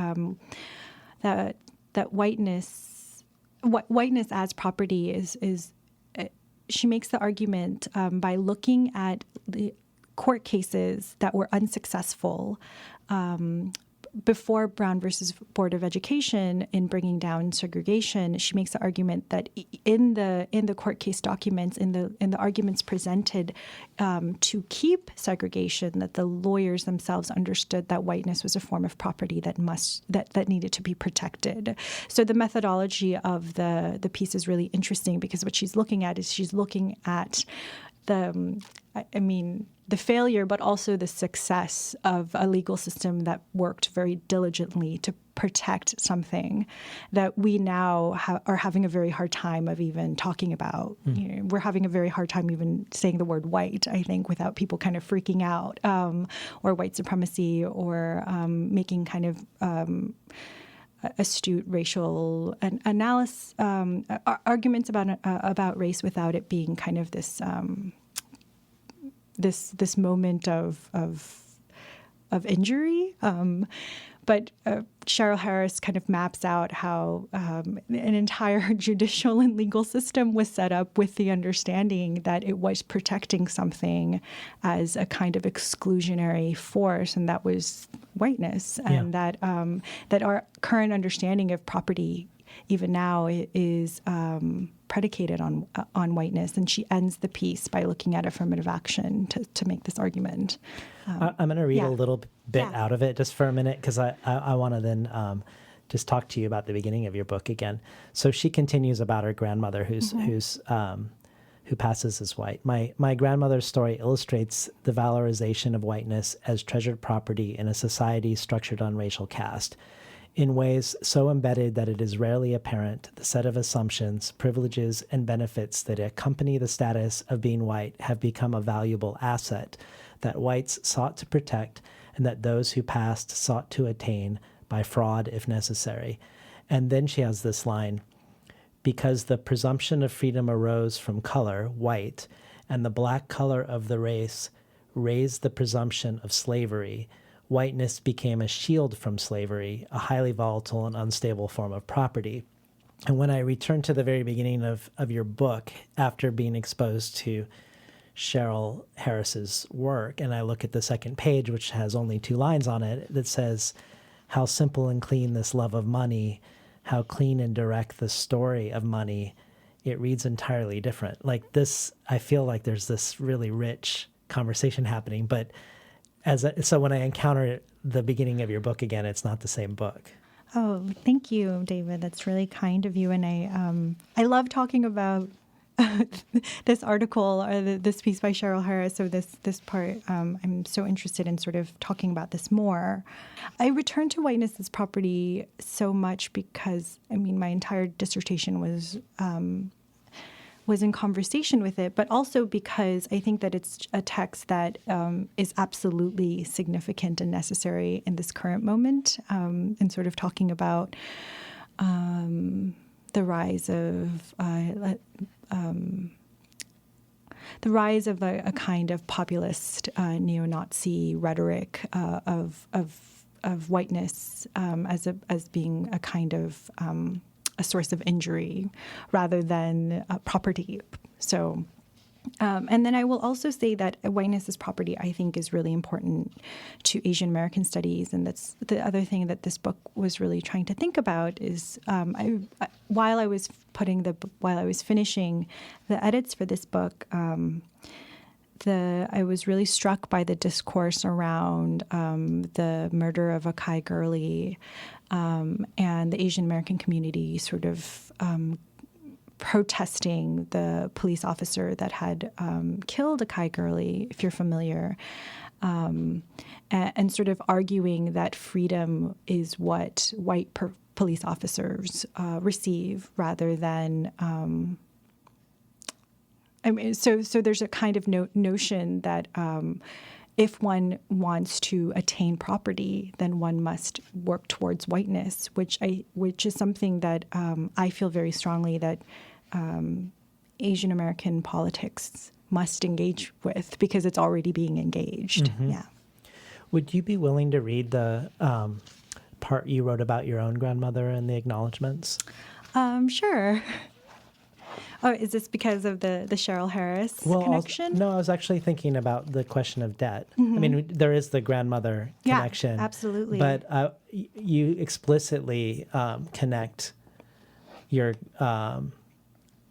that whiteness as property is she makes the argument by looking at the court cases that were unsuccessful before Brown versus Board of Education in bringing down segregation. She makes the argument that in the court case documents, in the arguments presented to keep segregation, that the lawyers themselves understood that whiteness was a form of property that needed to be protected. So the methodology of the piece is really interesting because what she's looking at the failure, but also the success of a legal system that worked very diligently to protect something that we now are having a very hard time of even talking about. You know, we're having a very hard time even saying the word white, I think, without people kind of freaking out, or white supremacy, or making kind of astute racial analysis, arguments about race without it being kind of this this moment of injury. But Cheryl Harris kind of maps out how an entire judicial and legal system was set up with the understanding that it was protecting something as a kind of exclusionary force, and that was whiteness, and that our current understanding of property, even now, is predicated on whiteness. And she ends the piece by looking at affirmative action to make this argument. I'm going to read a little bit out of it just for a minute, because I want to then just talk to you about the beginning of your book again. So she continues about her grandmother who passes as white. My grandmother's story illustrates the valorization of whiteness as treasured property in a society structured on racial caste. In ways so embedded that it is rarely apparent, the set of assumptions, privileges, and benefits that accompany the status of being white have become a valuable asset that whites sought to protect and that those who passed sought to attain by fraud if necessary. And then she has this line, because the presumption of freedom arose from color, white, and the black color of the race raised the presumption of slavery, whiteness became a shield from slavery, a highly volatile and unstable form of property. And when I return to the very beginning of your book, after being exposed to Cheryl Harris's work, and I look at the second page, which has only 2 lines on it, that says, how simple and clean this love of money, how clean and direct the story of money, it reads entirely different. Like this, I feel like there's this really rich conversation happening, but so when I encounter the beginning of your book again, it's not the same book. Oh, thank you, David. That's really kind of you. And I love talking about this article or this piece by Cheryl Harris. So this part, I'm so interested in sort of talking about this more. I return to whiteness as property so much because, my entire dissertation was in conversation with it, but also because I think that it's a text that is absolutely significant and necessary in this current moment, and sort of talking about the rise of a kind of populist neo-Nazi rhetoric of whiteness as being a kind of a source of injury rather than property. So, and then I will also say that whiteness as property, I think, is really important to Asian American studies. And that's the other thing that this book was really trying to think about is while I was finishing the edits for this book, I was really struck by the discourse around the murder of Akai Gurley and the Asian American community sort of protesting the police officer that had killed Akai Gurley, if you're familiar, and sort of arguing that freedom is what white police officers receive rather than so there's a kind of notion that if one wants to attain property, then one must work towards whiteness, which is something that I feel very strongly that Asian American politics must engage with because it's already being engaged. Mm-hmm. Yeah. Would you be willing to read the part you wrote about your own grandmother and the acknowledgments? Sure. Oh, is this because of the Cheryl Harris connection? No, I was actually thinking about the question of debt. Mm-hmm. There is the grandmother connection. Yeah, absolutely. But you explicitly connect your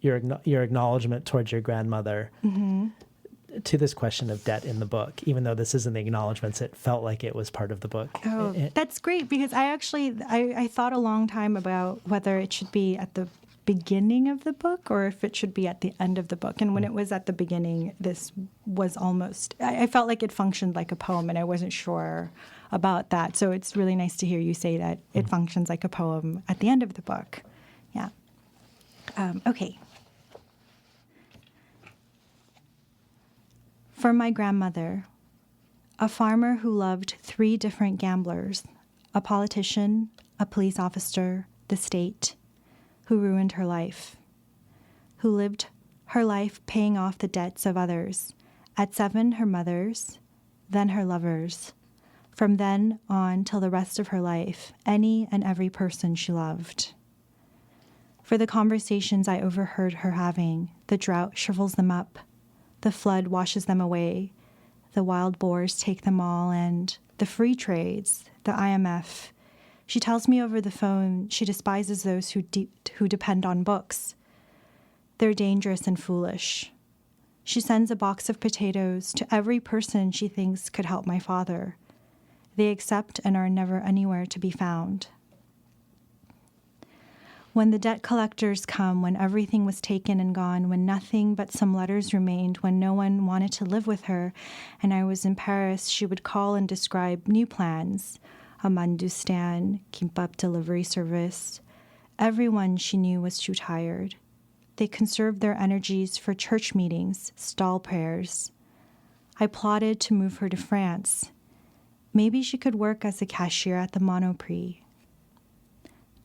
acknowledgement towards your grandmother mm-hmm. to this question of debt in the book. Even though this isn't the acknowledgments, it felt like it was part of the book. Oh, that's great because I thought a long time about whether it should be at the beginning of the book or if it should be at the end of the book. And when it was at the beginning, this was almost, I felt like it functioned like a poem and I wasn't sure about that. So it's really nice to hear you say that it functions like a poem at the end of the book. Yeah. Okay. For my grandmother, a farmer who loved 3 different gamblers, a politician, a police officer, the state, who ruined her life, who lived her life paying off the debts of others At 7, her mother's, then her lover's. From then on till the rest of her life, any and every person she loved. For the conversations I overheard her having, the drought shrivels them up, the flood washes them away, the wild boars take them all, and the free trades, the IMF. She tells me over the phone she despises those who depend on books. They're dangerous and foolish. She sends a box of potatoes to every person she thinks could help my father. They accept and are never anywhere to be found. When the debt collectors come, when everything was taken and gone, when nothing but some letters remained, when no one wanted to live with her, and I was in Paris, she would call and describe new plans, a mandu stand, kimbap delivery service. Everyone she knew was too tired. They conserved their energies for church meetings, stall prayers. I plotted to move her to France. Maybe she could work as a cashier at the Monoprix.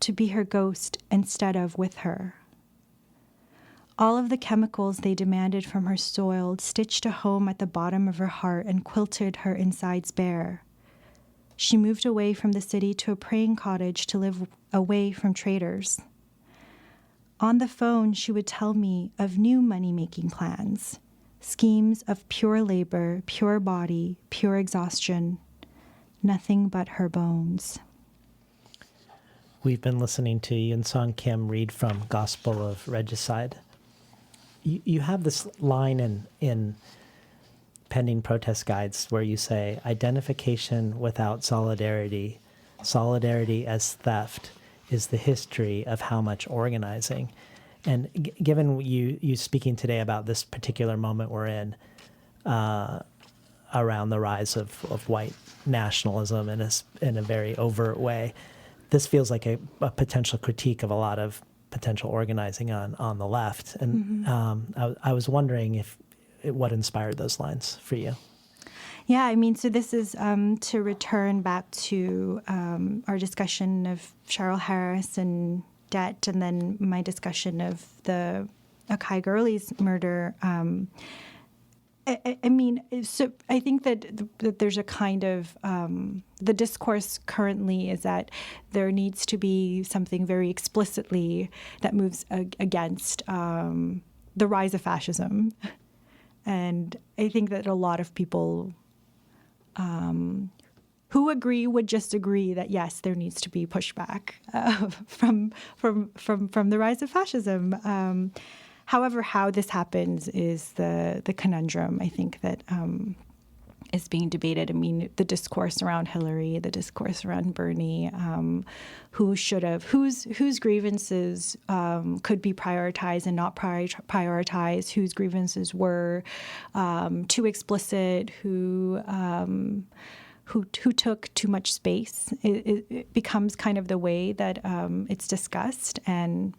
To be her ghost instead of with her. All of the chemicals they demanded from her soiled, stitched a home at the bottom of her heart and quilted her insides bare. She moved away from the city to a praying cottage to live away from traders. On the phone, she would tell me of new money-making plans, schemes of pure labor, pure body, pure exhaustion, nothing but her bones. We've been listening to Eunsong Kim read from Gospel of Regicide. You have this line in Pending Protest Guides where you say, identification without solidarity, solidarity as theft, is the history of how much organizing. And given you speaking today about this particular moment we're in, around the rise of white nationalism in a very overt way, this feels like a potential critique of a lot of potential organizing on the left. And I was wondering what inspired those lines for you. Yeah, I mean, so this is to return back to our discussion of Cheryl Harris and debt, and then my discussion of the Akai Gurley's murder. I mean, so I think that there's a kind of the discourse currently is that there needs to be something very explicitly that moves against the rise of fascism. And I think that a lot of people who agree would just agree that, yes, there needs to be pushback from the rise of fascism. However, how this happens is the conundrum, I think, that is being debated. I mean, the discourse around Hillary, the discourse around Bernie, whose grievances could be prioritized and not prioritized, whose grievances were too explicit, who took too much space. It becomes kind of the way that it's discussed, and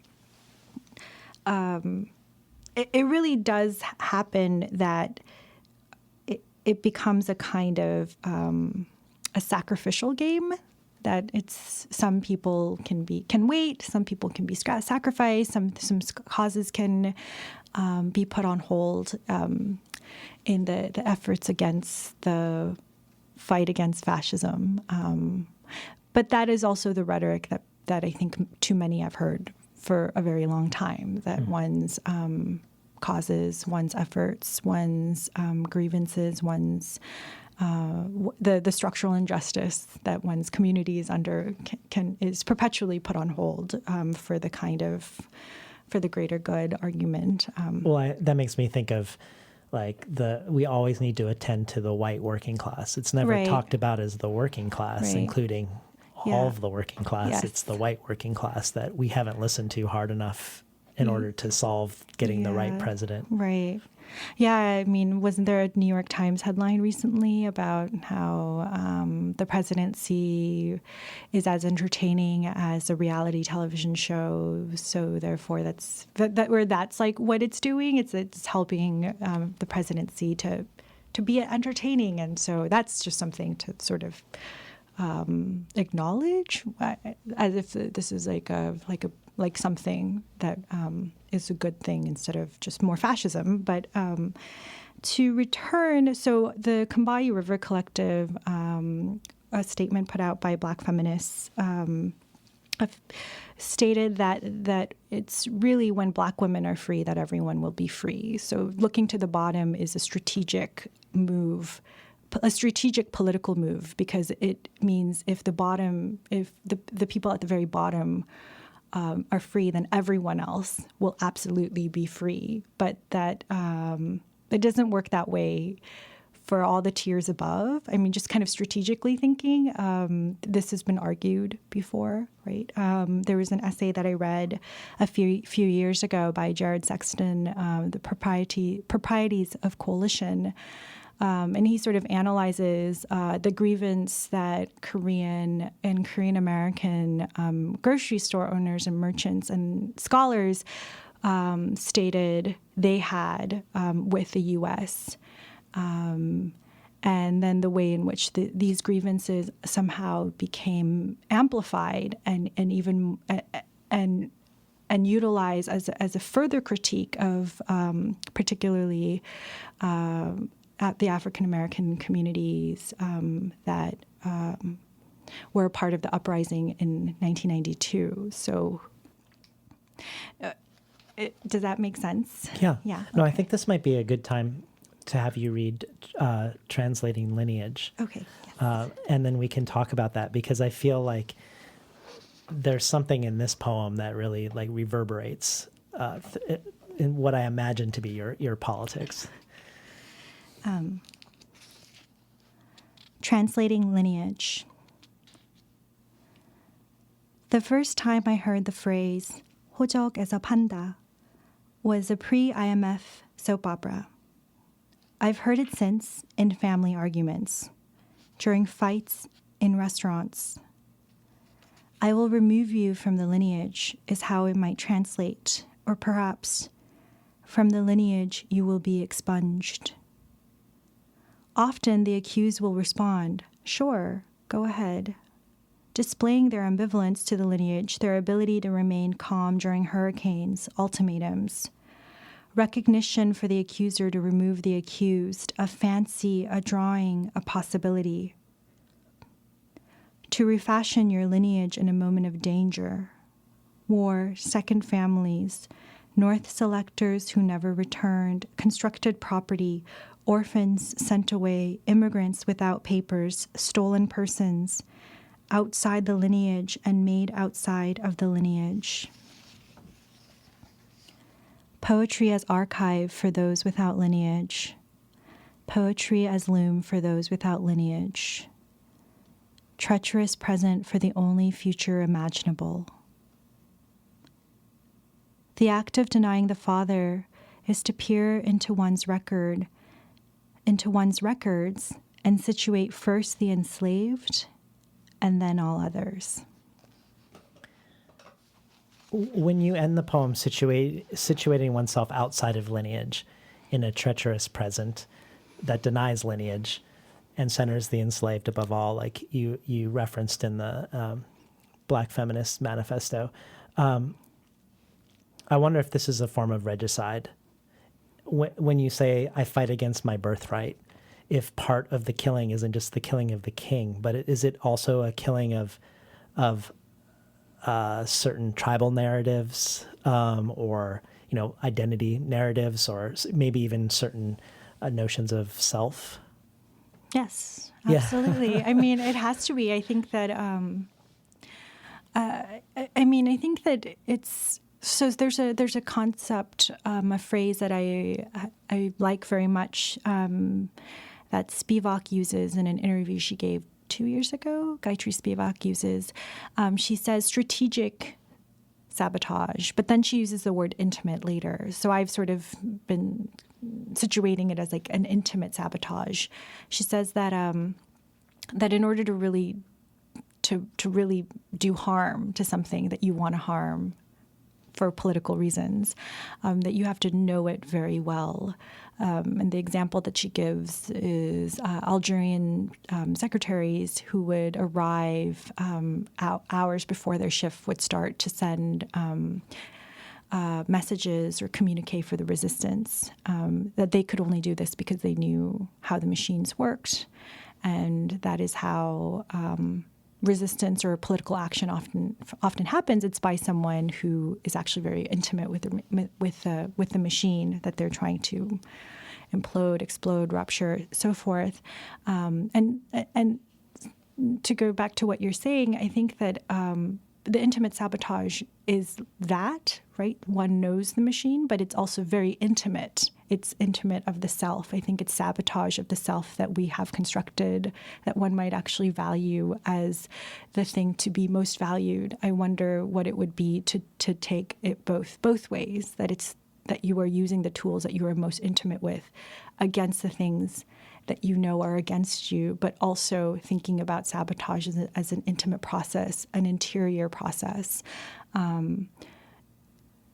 it really does happen that it becomes a kind of a sacrificial game. That it's some people can wait, some people can be sacrificed, some causes can be put on hold in the efforts against the fight against fascism. But that is also the rhetoric that I think too many have heard for a very long time, that one's causes, one's efforts, one's grievances, one's the structural injustice that one's community is under is perpetually put on hold for the greater good argument. That makes me think of we always need to attend to the white working class. It's never talked about as the working class, including all of the working class. Yes. It's the white working class that we haven't listened to hard enough in order to solve getting the right president. Right. Yeah, I mean, wasn't there a New York Times headline recently about how the presidency is as entertaining as a reality television show? So therefore, that's like what it's doing. It's helping the presidency to be entertaining, and so that's just something to sort of acknowledge, as if this is like a like something that is a good thing instead of just more fascism. But to return, so the Combahee River Collective, a statement put out by Black feminists, stated that it's really when Black women are free that everyone will be free. So looking to the bottom is a strategic move, a strategic political move, because it means if the people at the very bottom are free, then everyone else will absolutely be free. But that it doesn't work that way for all the tiers above. I mean, just kind of strategically thinking, this has been argued before, right? There was an essay that I read a few years ago by Jared Sexton, The Proprieties of Coalition. And he sort of analyzes the grievance that Korean and Korean American grocery store owners and merchants and scholars stated they had with the U.S., and then the way in which these grievances somehow became amplified and even utilized as a further critique of particularly at the African American communities that were a part of the uprising in 1992. So. Does that make sense? Yeah. Yeah. No, okay. I think this might be a good time to have you read Translating Lineage. Okay. Yes. And then we can talk about that, because I feel like there's something in this poem that really like reverberates in what I imagine to be your politics. Translating Lineage. The first time I heard the phrase 호적에서 판다 was a pre-IMF soap opera. I've heard it since in family arguments, during fights in restaurants. I will remove you from the lineage is how it might translate, or perhaps from the lineage you will be expunged. Often the accused will respond, sure, go ahead, displaying their ambivalence to the lineage, their ability to remain calm during hurricanes, ultimatums, recognition for the accuser to remove the accused, a fancy, a drawing, a possibility. To refashion your lineage in a moment of danger, war, second families, North selectors who never returned, constructed property, orphans sent away, immigrants without papers, stolen persons, outside the lineage and made outside of the lineage. Poetry as archive for those without lineage. Poetry as loom for those without lineage. Treacherous present for the only future imaginable. The act of denying the father is to peer into one's records, and situate first the enslaved and then all others. When you end the poem situating oneself outside of lineage in a treacherous present that denies lineage and centers the enslaved above all, like you referenced in the Black Feminist Manifesto, I wonder if this is a form of regicide. When you say, I fight against my birthright, if part of the killing isn't just the killing of the king, but is it also a killing of certain tribal narratives, or identity narratives, or maybe even certain notions of self? Yes, absolutely. Yeah. I mean, it has to be. I think that. I think that it's. So there's a concept, a phrase that I like very much, that Spivak uses in an interview she gave 2 years ago. Gayatri Spivak uses. She says strategic sabotage, but then she uses the word intimate later. So I've sort of been situating it as like an intimate sabotage. She says that that in order to really do harm to something that you want to harm, for political reasons, that you have to know it very well. And the example that she gives is Algerian secretaries who would arrive hours before their shift would start to send messages or communicate for the resistance, that they could only do this because they knew how the machines worked. And that is how resistance or political action often happens. It's by someone who is actually very intimate with the machine that they're trying to implode, explode, rupture, so forth. And to go back to what you're saying, I think that the intimate sabotage is that, right? One knows the machine, but it's also very intimate. It's intimate of the self. I think it's sabotage of the self that we have constructed that one might actually value as the thing to be most valued. I wonder what it would be to take it both ways, that you are using the tools that you are most intimate with against the things that you know are against you, but also thinking about sabotage as an intimate process, an interior process.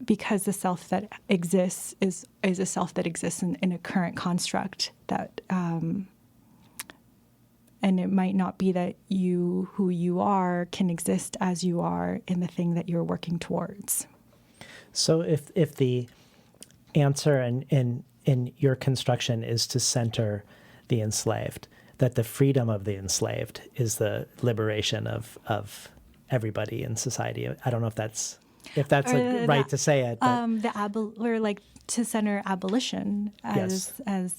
Because the self that exists is a self that exists in a current construct that, and it might not be that who you are can exist as you are in the thing that you're working towards. So if the answer in your construction is to center the enslaved, that the freedom of the enslaved is the liberation of everybody in society. I don't know if that's right to say it. Or like to center abolition as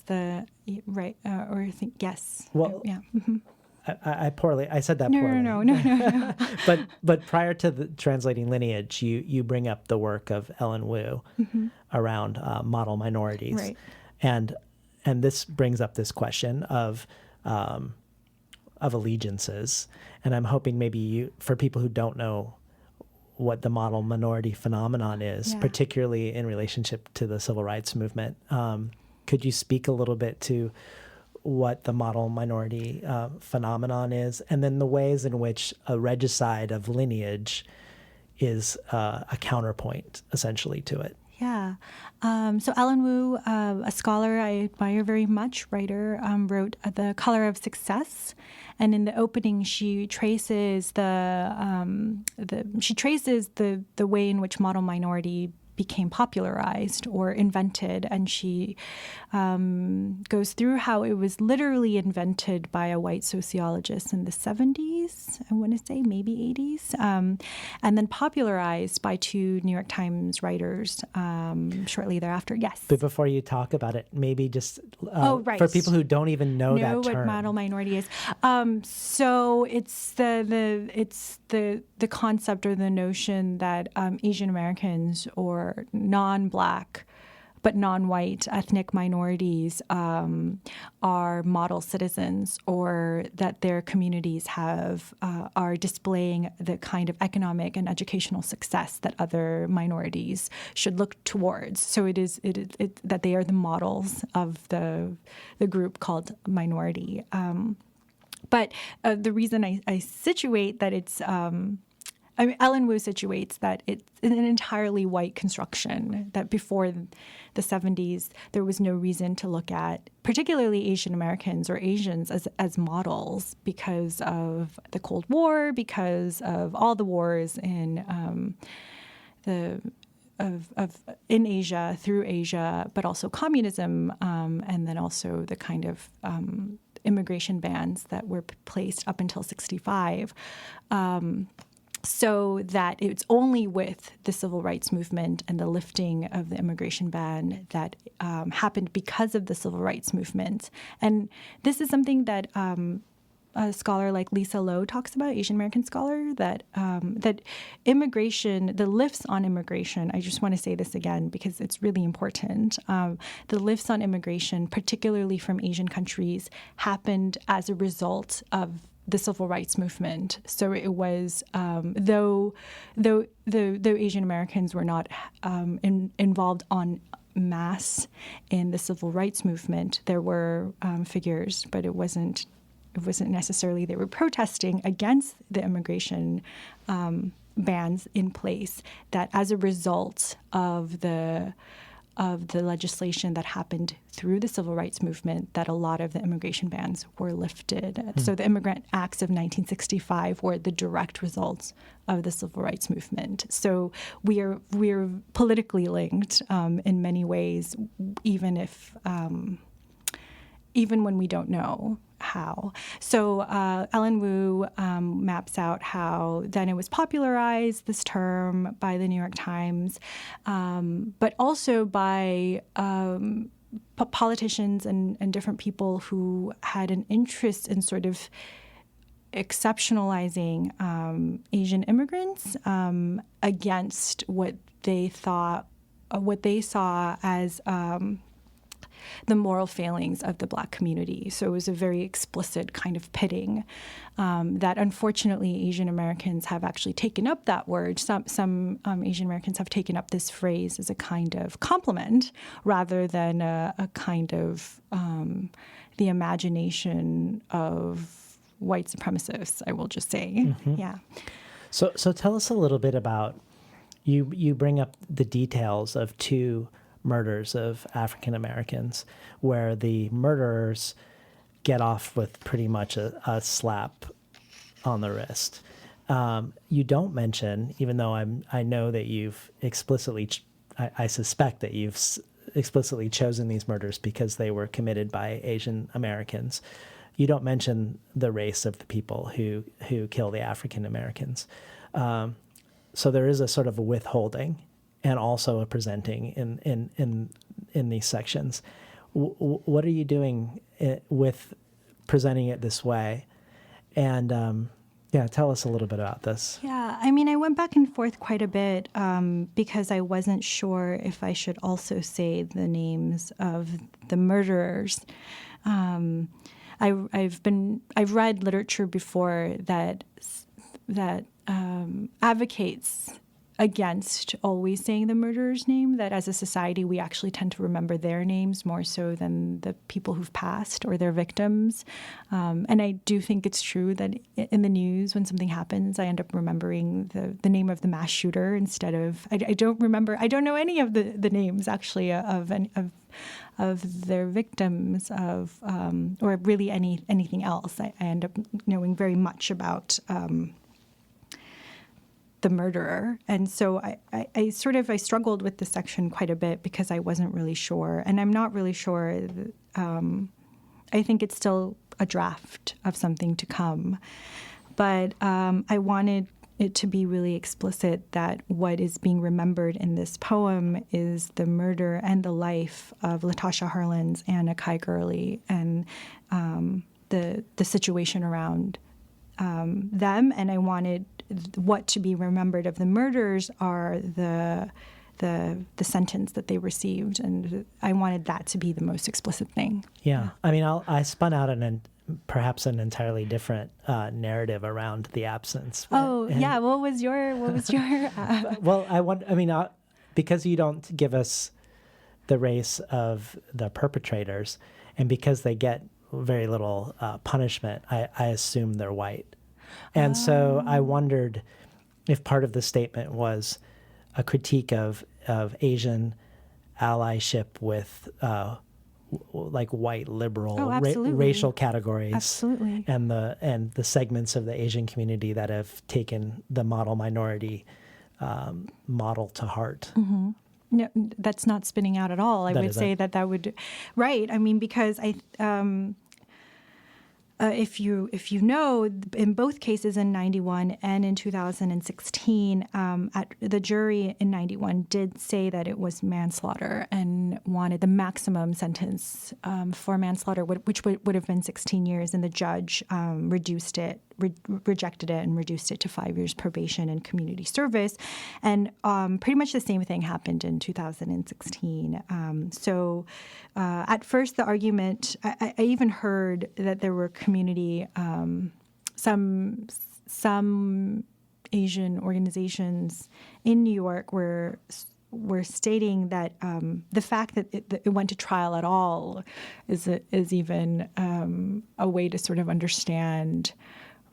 the right, or I think yes. Well, yeah. I said that poorly. No. but prior to translating lineage, you bring up the work of Ellen Wu around model minorities, right. And this brings up this question of allegiances, and I'm hoping maybe for people who don't know what the model minority phenomenon is, particularly in relationship to the civil rights movement, could you speak a little bit to what the model minority phenomenon is, and then the ways in which a regicide of lineage is a counterpoint, essentially, to it? Yeah. So Ellen Wu, a scholar I admire very much, writer, wrote The Color of Success. And in the opening, she traces the way in which model minority became popularized or invented, and she goes through how it was literally invented by a white sociologist in the 70s, I want to say, maybe 80s, and then popularized by two New York Times writers shortly thereafter. Yes. But before you talk about it, maybe just for people who don't even know that term. What model minority is. So it's the concept or the notion that Asian Americans or non-Black but non-white ethnic minorities are model citizens, or that their communities are displaying the kind of economic and educational success that other minorities should look towards. So it is that they are the models of the group called minority. But the reason I situate that it's Ellen Wu situates that it's an entirely white construction, that before the 70s, there was no reason to look at particularly Asian Americans or Asians as models because of the Cold War, because of all the wars in in Asia, through Asia, but also communism, and then also the kind of immigration bans that were placed up until 1965. So that it's only with the civil rights movement and the lifting of the immigration ban that happened because of the civil rights movement. And this is something that a scholar like Lisa Lowe talks about, Asian American scholar, that immigration, the lifts on immigration, I just want to say this again because it's really important. The lifts on immigration, particularly from Asian countries, happened as a result of the civil rights movement. So it was, though Asian Americans were not involved en masse in the civil rights movement, there were figures, but it wasn't necessarily they were protesting against the immigration bans in place, that as a result of the legislation that happened through the civil rights movement, that a lot of the immigration bans were lifted. So the Immigrant Acts of 1965 were the direct results of the civil rights movement. So we're politically linked in many ways, even when we don't know how. So Ellen Wu maps out how then it was popularized, this term, by the New York Times, but also by politicians and different people who had an interest in sort of exceptionalizing Asian immigrants against what they saw as the moral failings of the Black community. So it was a very explicit kind of pitting that unfortunately Asian Americans have actually taken up that word. Some Asian Americans have taken up this phrase as a kind of compliment rather than a kind of the imagination of white supremacists, I will just say. Mm-hmm. Yeah. So tell us a little bit about, you bring up the details of two murders of African Americans, where the murderers get off with pretty much a slap on the wrist. You don't mention, even though I know that you've explicitly, I suspect that you've explicitly chosen these murders because they were committed by Asian Americans. You don't mention the race of the people who kill the African Americans. So there is a sort of a withholding and also a presenting in these sections. What are you doing with presenting it this way? And tell us a little bit about this. Yeah, I mean, I went back and forth quite a bit because I wasn't sure if I should also say the names of the murderers. I've read literature before that advocates against always saying the murderer's name, that as a society we actually tend to remember their names more so than the people who've passed or their victims. And I do think it's true that in the news when something happens, I end up remembering the name of the mass shooter instead of, I don't know any of the names actually of their victims or really anything else. I end up knowing very much about the murderer. And so I struggled with this section quite a bit because I wasn't really sure. And I'm not really sure. I think it's still a draft of something to come. But I wanted it to be really explicit that what is being remembered in this poem is the murder and the life of Latasha Harlins, Anna Kai Gurley, and the situation around them. And I wanted what to be remembered of the murders are the sentence that they received, and I wanted that to be the most explicit thing. Yeah, I mean, I spun out perhaps an entirely different narrative around the absence. Yeah, what was your? Well, because you don't give us the race of the perpetrators, and because they get very little punishment, I assume they're white. And so I wondered if part of the statement was a critique of Asian allyship with like white liberal racial categories. Absolutely. And the segments of the Asian community that have taken the model minority model to heart. Mm-hmm. No, that's not spinning out at all. I would say that would, right. I mean, because if you know, in both cases in 91 and in 2016, the jury in 91 did say that it was manslaughter and wanted the maximum sentence for manslaughter, which would have been 16 years, and the judge rejected it and reduced it to 5 years probation and community service. And pretty much the same thing happened in 2016. So at first the argument, I even heard that there were community, some Asian organizations in New York were stating that the fact that it went to trial at all is even a way to sort of understand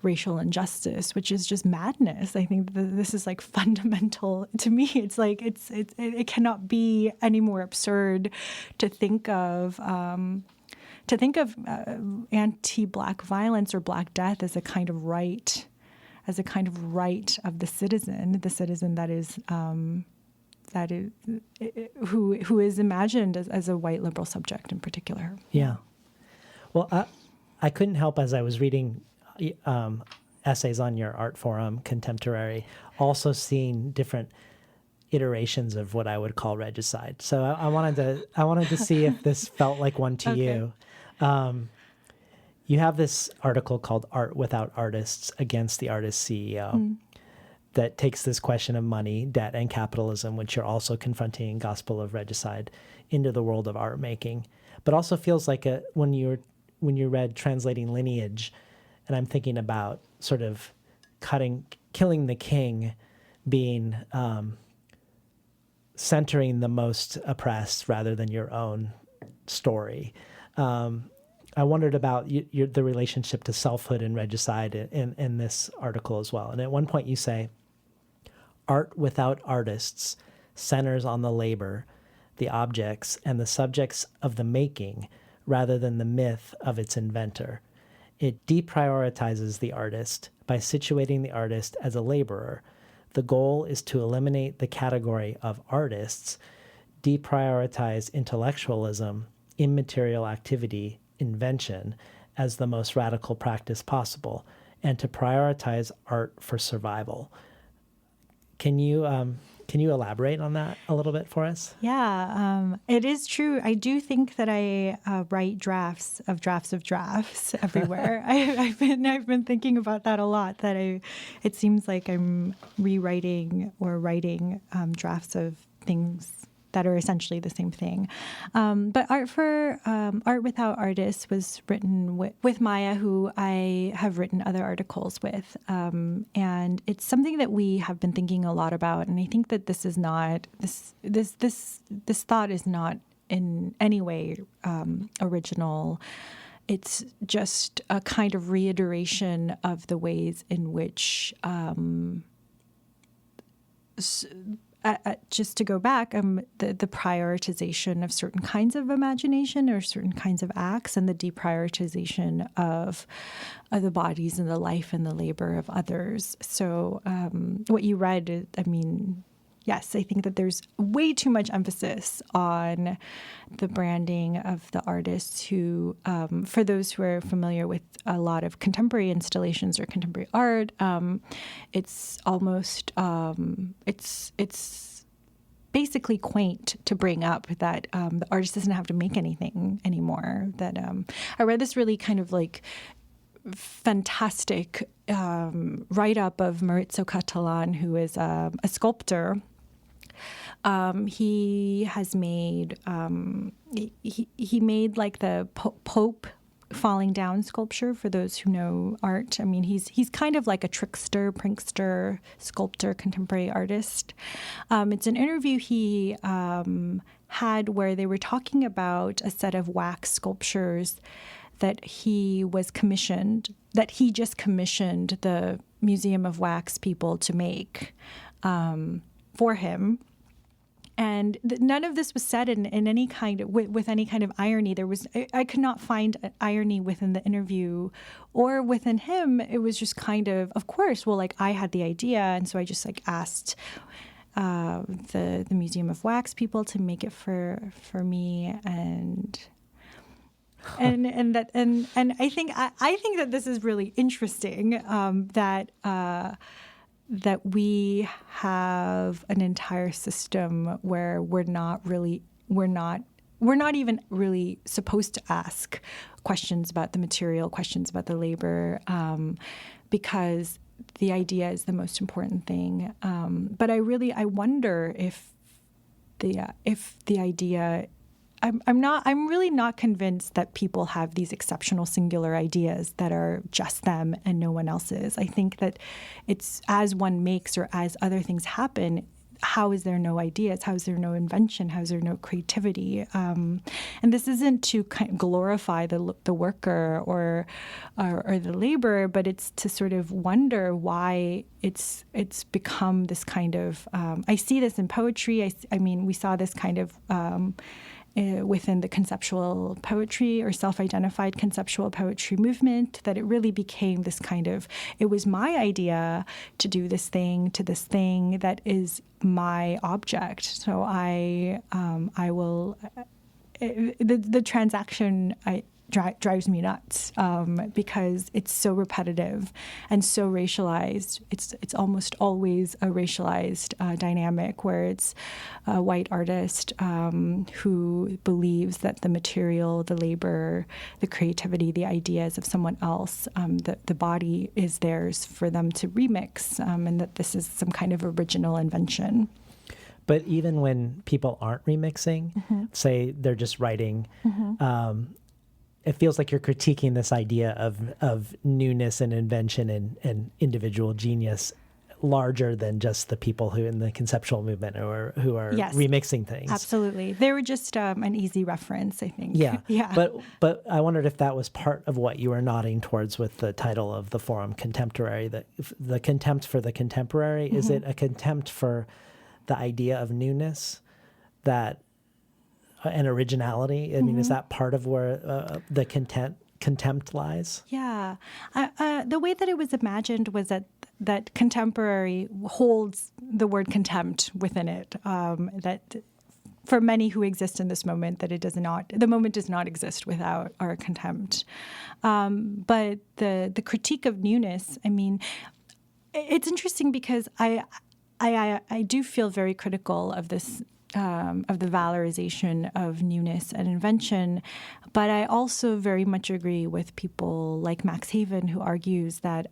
racial injustice, which is just madness. I think that this is like fundamental to me. It's like it cannot be any more absurd to think of anti-Black violence or Black death as a kind of right, of the citizen that is who is imagined as a white liberal subject in particular. Yeah. Well, I couldn't help as I was reading essays on your art forum, Contemporary, also seeing different iterations of what I would call regicide. So I wanted to see if this felt like one to you. You have this article called Art Without Artists Against the Artist CEO that takes this question of money, debt, and capitalism, which you're also confronting in Gospel of Regicide, into the world of art making. But also feels like when you read Translating Lineage, and I'm thinking about sort of killing the king being centering the most oppressed rather than your own story. I wondered about the relationship to selfhood and regicide in this article as well. And at one point you say, art without artists centers on the labor, the objects, and the subjects of the making rather than the myth of its inventor. It deprioritizes the artist by situating the artist as a laborer. The goal is to eliminate the category of artists, deprioritize intellectualism, immaterial activity, invention as the most radical practice possible, and to prioritize art for survival. Can you elaborate on that a little bit for us? Yeah, it is true. I do think that I write drafts everywhere. I've been thinking about that a lot. It seems like I'm rewriting or writing drafts of things that are essentially the same thing. But Art Without Artists was written with Maya, who I have written other articles with. And it's something that we have been thinking a lot about. And I think that this thought is not in any way original. It's just a kind of reiteration of the ways in which just to go back, the prioritization of certain kinds of imagination or certain kinds of acts, and the deprioritization of the bodies and the life and the labor of others. So what you read, yes, I think that there's way too much emphasis on the branding of the artists who, for those who are familiar with a lot of contemporary installations or contemporary art, it's almost, it's basically quaint to bring up that the artist doesn't have to make anything anymore. That I read this really kind of like fantastic write-up of Maurizio Cattelan, who is a sculptor. He has made he made like the Pope falling down sculpture, for those who know art. I mean, he's kind of like a trickster, prankster, sculptor, contemporary artist. It's an interview he had where they were talking about a set of wax sculptures that he just commissioned the Museum of Wax people to make for him. And none of this was said in any kind of, with any kind of irony. I could not find an irony within the interview or within him. It was just kind of course, well, like I had the idea. And so I just like asked the Museum of Wax people to make it for me. And I think that this is really interesting, that we have an entire system where we're not even really supposed to ask questions about the material, questions about the labor, because the idea is the most important thing. But I wonder if the idea, I'm really not convinced that people have these exceptional singular ideas that are just them and no one else's. I think that it's as one makes or as other things happen, how is there no ideas? How is there no invention? How is there no creativity? And this isn't to kind of glorify the worker or the laborer, but it's to sort of wonder why it's become this kind of. I see this in poetry. I mean, we saw this kind of. Within the conceptual poetry or self-identified conceptual poetry movement, that it really became this kind of, it was my idea to do this thing, to this thing that is my object. So I will, the transaction drives me nuts because it's so repetitive and so racialized. It's almost always a racialized dynamic where it's a white artist who believes that the material, the labor, the creativity, the ideas of someone else, the body is theirs for them to remix, and that this is some kind of original invention. But even when people aren't remixing, say they're just writing, it feels like you're critiquing this idea of newness and invention and individual genius larger than just the people who in the conceptual movement or who are remixing things. Absolutely. They were just an easy reference, I think. Yeah. Yeah. But I wondered if that was part of what you were nodding towards with the title of the forum, Contemporary, the contempt for the contemporary. Is it a contempt for the idea of newness and originality? I mean, is that part of where the contempt lies? Yeah. The way that it was imagined was that contemporary holds the word contempt within it, that for many who exist in this moment, that the moment does not exist without our contempt. But the critique of newness, I mean, it's interesting because I do feel very critical of this, of the valorization of newness and invention. But I also very much agree with people like Max Haven, who argues that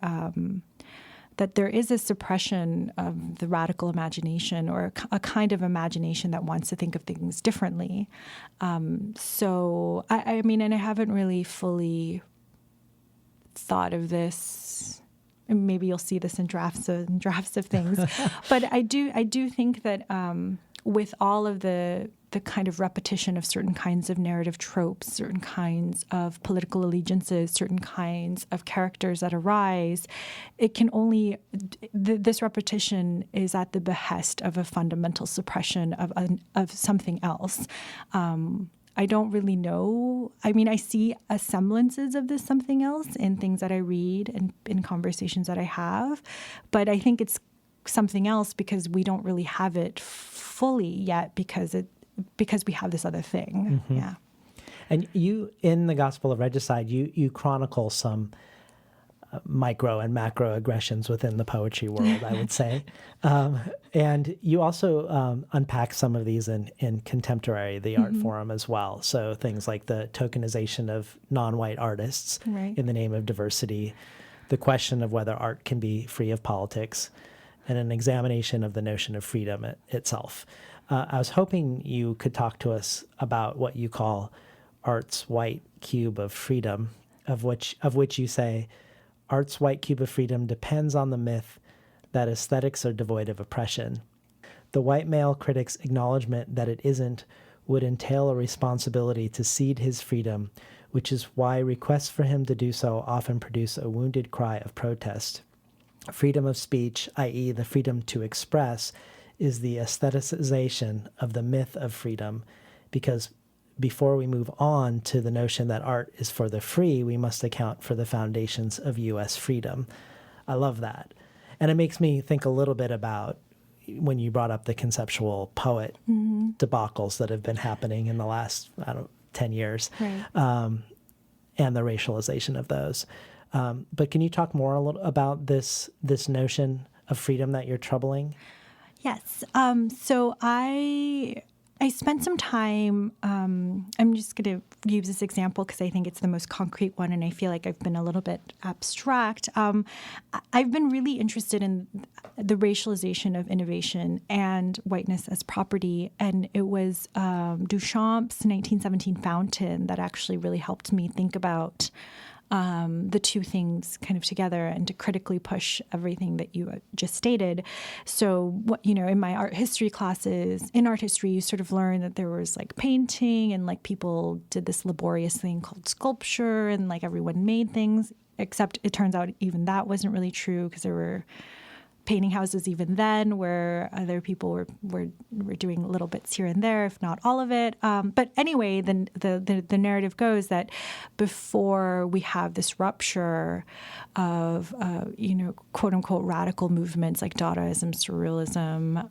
that there is a suppression of the radical imagination, or a kind of imagination that wants to think of things differently. So, I mean, and I haven't really fully thought of this. Maybe you'll see this in drafts of things. But I do think that with all of the kind of repetition of certain kinds of narrative tropes, certain kinds of political allegiances, certain kinds of characters that arise, it can only, this repetition is at the behest of a fundamental suppression of something else. I don't really know. I mean, I see semblances of this something else in things that I read and in conversations that I have, but I think it's something else because we don't really have it fully yet because we have this other thing. Mm-hmm. Yeah. And you, in the Gospel of Regicide, you chronicle some micro and macro aggressions within the poetry world, I would say. And you also unpack some of these in Contemporary, the art forum as well. So things like the tokenization of non-white artists in the name of diversity, the question of whether art can be free of politics, and an examination of the notion of freedom itself. I was hoping you could talk to us about what you call art's white cube of freedom, of which you say, art's white cube of freedom depends on the myth that aesthetics are devoid of oppression. The white male critic's acknowledgement that it isn't would entail a responsibility to cede his freedom, which is why requests for him to do so often produce a wounded cry of protest. Freedom of speech, i.e. the freedom to express, is the aestheticization of the myth of freedom, because before we move on to the notion that art is for the free, we must account for the foundations of U.S. freedom. I love that. And it makes me think a little bit about when you brought up the conceptual poet debacles that have been happening in the last, 10 years, and the racialization of those. But can you talk more a little about this notion of freedom that you're troubling? Yes. So I spent some time, I'm just going to use this example because I think it's the most concrete one, and I feel like I've been a little bit abstract. I've been really interested in the racialization of innovation and whiteness as property, and it was Duchamp's 1917 fountain that actually really helped me think about the two things kind of together and to critically push everything that you just stated. So, in my art history classes, in art history, you sort of learn that there was like painting and like people did this laborious thing called sculpture and like everyone made things, except it turns out even that wasn't really true because there were painting houses even then where other people were doing little bits here and there, if not all of it. But anyway, the narrative goes that before we have this rupture of, quote unquote, radical movements like Dadaism, Surrealism,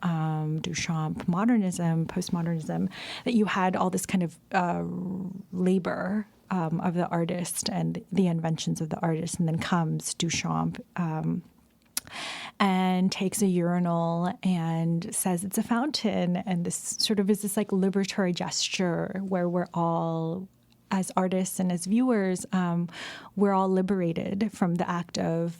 Duchamp, modernism, postmodernism, that you had all this kind of labor of the artist and the inventions of the artist. And then comes Duchamp, and takes a urinal and says it's a fountain. And this sort of is this like liberatory gesture where we're all, as artists and as viewers, we're all liberated from the act of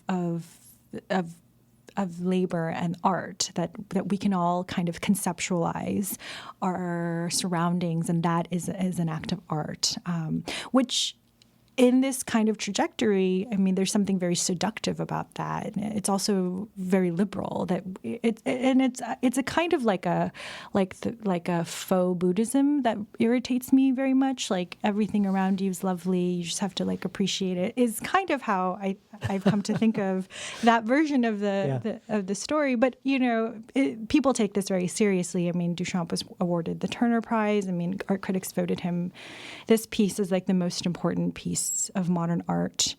labor and art, that we can all kind of conceptualize our surroundings, and that is an act of art, which in this kind of trajectory, I mean, there's something very seductive about that. It's also very liberal. That it's a kind of like a faux Buddhism that irritates me very much. Like everything around you is lovely. You just have to like appreciate it. Is kind of how I've come to think of that version of the story. But people take this very seriously. I mean, Duchamp was awarded the Turner Prize. I mean, art critics voted him. This piece is like the most important piece of modern art.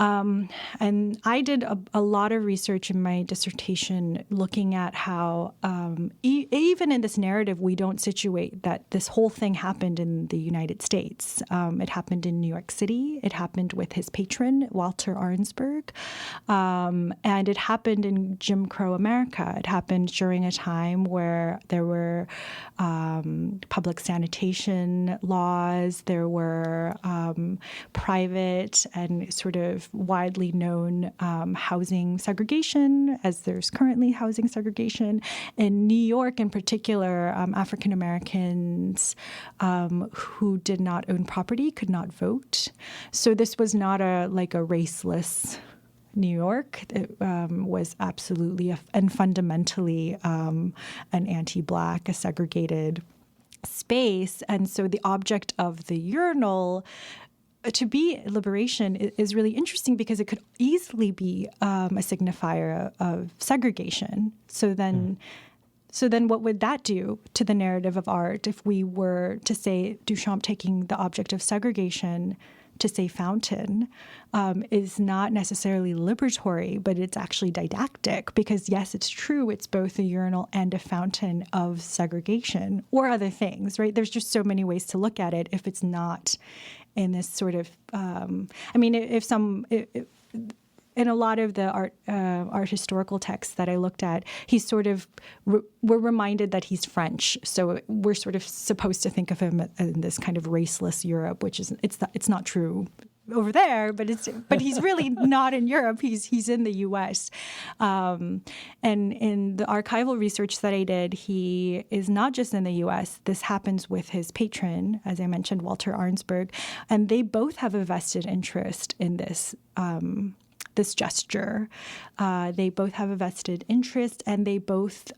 And I did a lot of research in my dissertation looking at how even in this narrative, we don't situate that this whole thing happened in the United States. It happened in New York City. It happened with his patron, Walter Arnsberg. And it happened in Jim Crow America. It happened during a time where there were public sanitation laws. There were private and sort of widely known housing segregation, as there's currently housing segregation. In New York in particular, African Americans who did not own property could not vote. So this was not a raceless New York. It was absolutely and fundamentally an anti-Black, a segregated space. And so the object of the urinal to be liberation is really interesting because it could easily be a signifier of segregation. So then what would that do to the narrative of art if we were to say Duchamp taking the object of segregation to say fountain is not necessarily liberatory, but it's actually didactic because, yes, it's true, it's both a urinal and a fountain of segregation or other things, right? There's just so many ways to look at it if it's not in this sort of, in a lot of the art historical texts that I looked at, he's sort of, we're reminded that he's French. So we're sort of supposed to think of him in this kind of raceless Europe, which is, it's not true over there, but he's really not in Europe. He's in the U.S. And in the archival research that I did, he is not just in the U.S. This happens with his patron, as I mentioned, Walter Arnsberg, and they both have a vested interest in this gesture. They both have a vested interest, and they both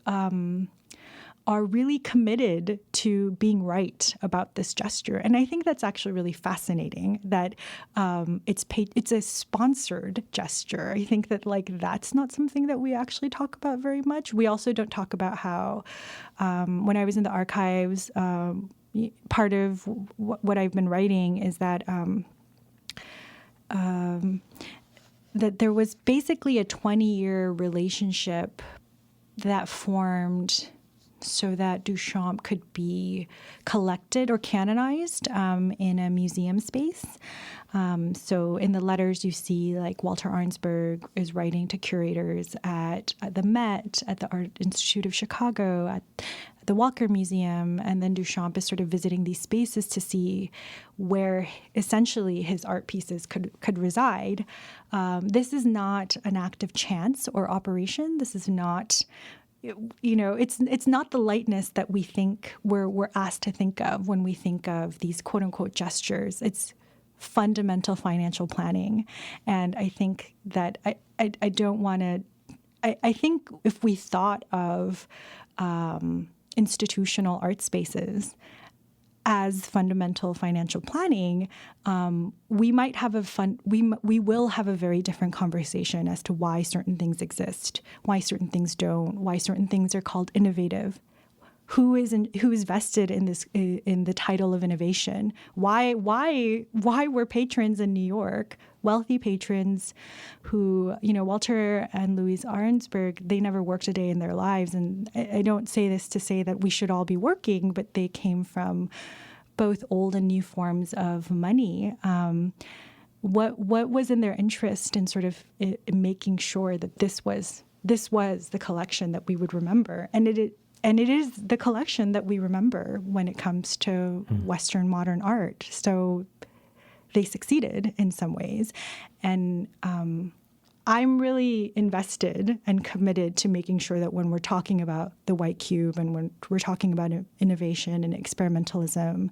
are really committed to being right about this gesture. And I think that's actually really fascinating that it's a sponsored gesture. I think that that's not something that we actually talk about very much. We also don't talk about how when I was in the archives, part of what I've been writing is that that there was basically a 20-year relationship that formed so that Duchamp could be collected or canonized in a museum space. So in the letters you see, like Walter Arnsberg is writing to curators at the Met, at the Art Institute of Chicago, at the Walker Museum, and then Duchamp is sort of visiting these spaces to see where essentially his art pieces could reside. This is not an act of chance or operation. This is not, it's not the lightness that we think we're asked to think of when we think of these quote unquote gestures. It's fundamental financial planning. And I think that I don't want to, I think if we thought of institutional art spaces as fundamental financial planning, we might have we will have a very different conversation as to why certain things exist, why certain things don't, why certain things are called innovative. Who is vested in this, in the title of innovation? Why were patrons in New York, wealthy patrons who, Walter and Louise Arnsberg, they never worked a day in their lives. And I don't say this to say that we should all be working, but they came from both old and new forms of money. What was in their interest in sort of in making sure that this was the collection that we would remember, and it is the collection that we remember when it comes to Western modern art. So they succeeded in some ways. And I'm really invested and committed to making sure that when we're talking about the white cube and when we're talking about innovation and experimentalism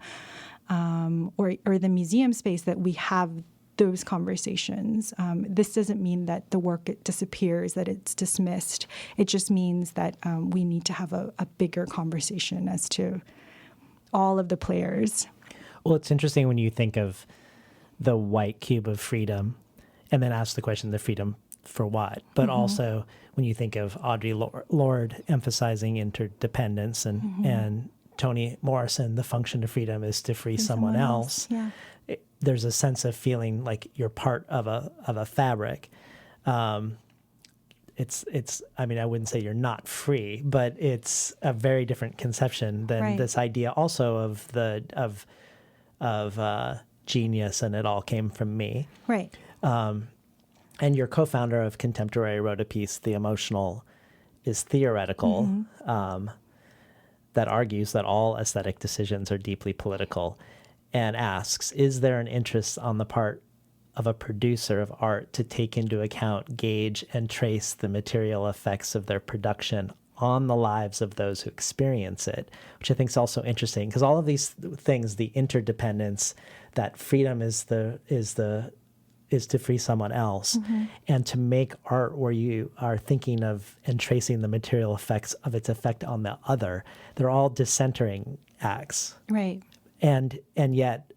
or the museum space, that we have those conversations. This doesn't mean that the work disappears, that it's dismissed. It just means that we need to have a bigger conversation as to all of the players. Well, it's interesting when you think of the white cube of freedom and then ask the question, the freedom for what? But also when you think of Audre Lorde emphasizing interdependence and Toni Morrison, the function of freedom is to free someone else. Yeah. There's a sense of feeling like you're part of a fabric. It's. I mean, I wouldn't say you're not free, but it's a very different conception than this idea also of genius and it all came from me. Right. And your co-founder of Contemporary wrote a piece, "The Emotional is Theoretical," that argues that all aesthetic decisions are deeply political, and asks, is there an interest on the part of a producer of art to take into account, gauge, and trace the material effects of their production on the lives of those who experience it? Which I think is also interesting, because all of these things, the interdependence, that freedom is to free someone else, and to make art where you are thinking of and tracing the material effects of its effect on the other, they're all decentering acts. Right. And yet,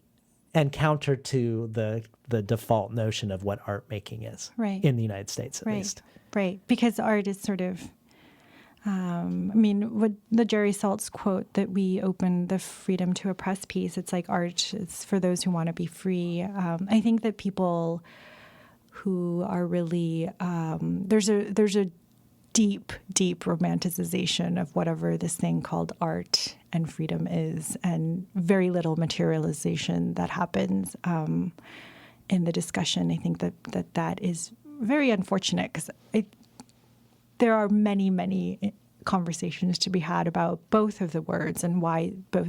and counter to the default notion of what art making is in the United States, at least. Right, because art is sort of, what the Jerry Saltz quote that we opened the Freedom to Oppress piece, it's like art is for those who want to be free. I think that people who are really, there's a deep romanticization of whatever this thing called art and freedom is, and very little materialization that happens in the discussion. I think that is very unfortunate, because there are many conversations to be had about both of the words and why both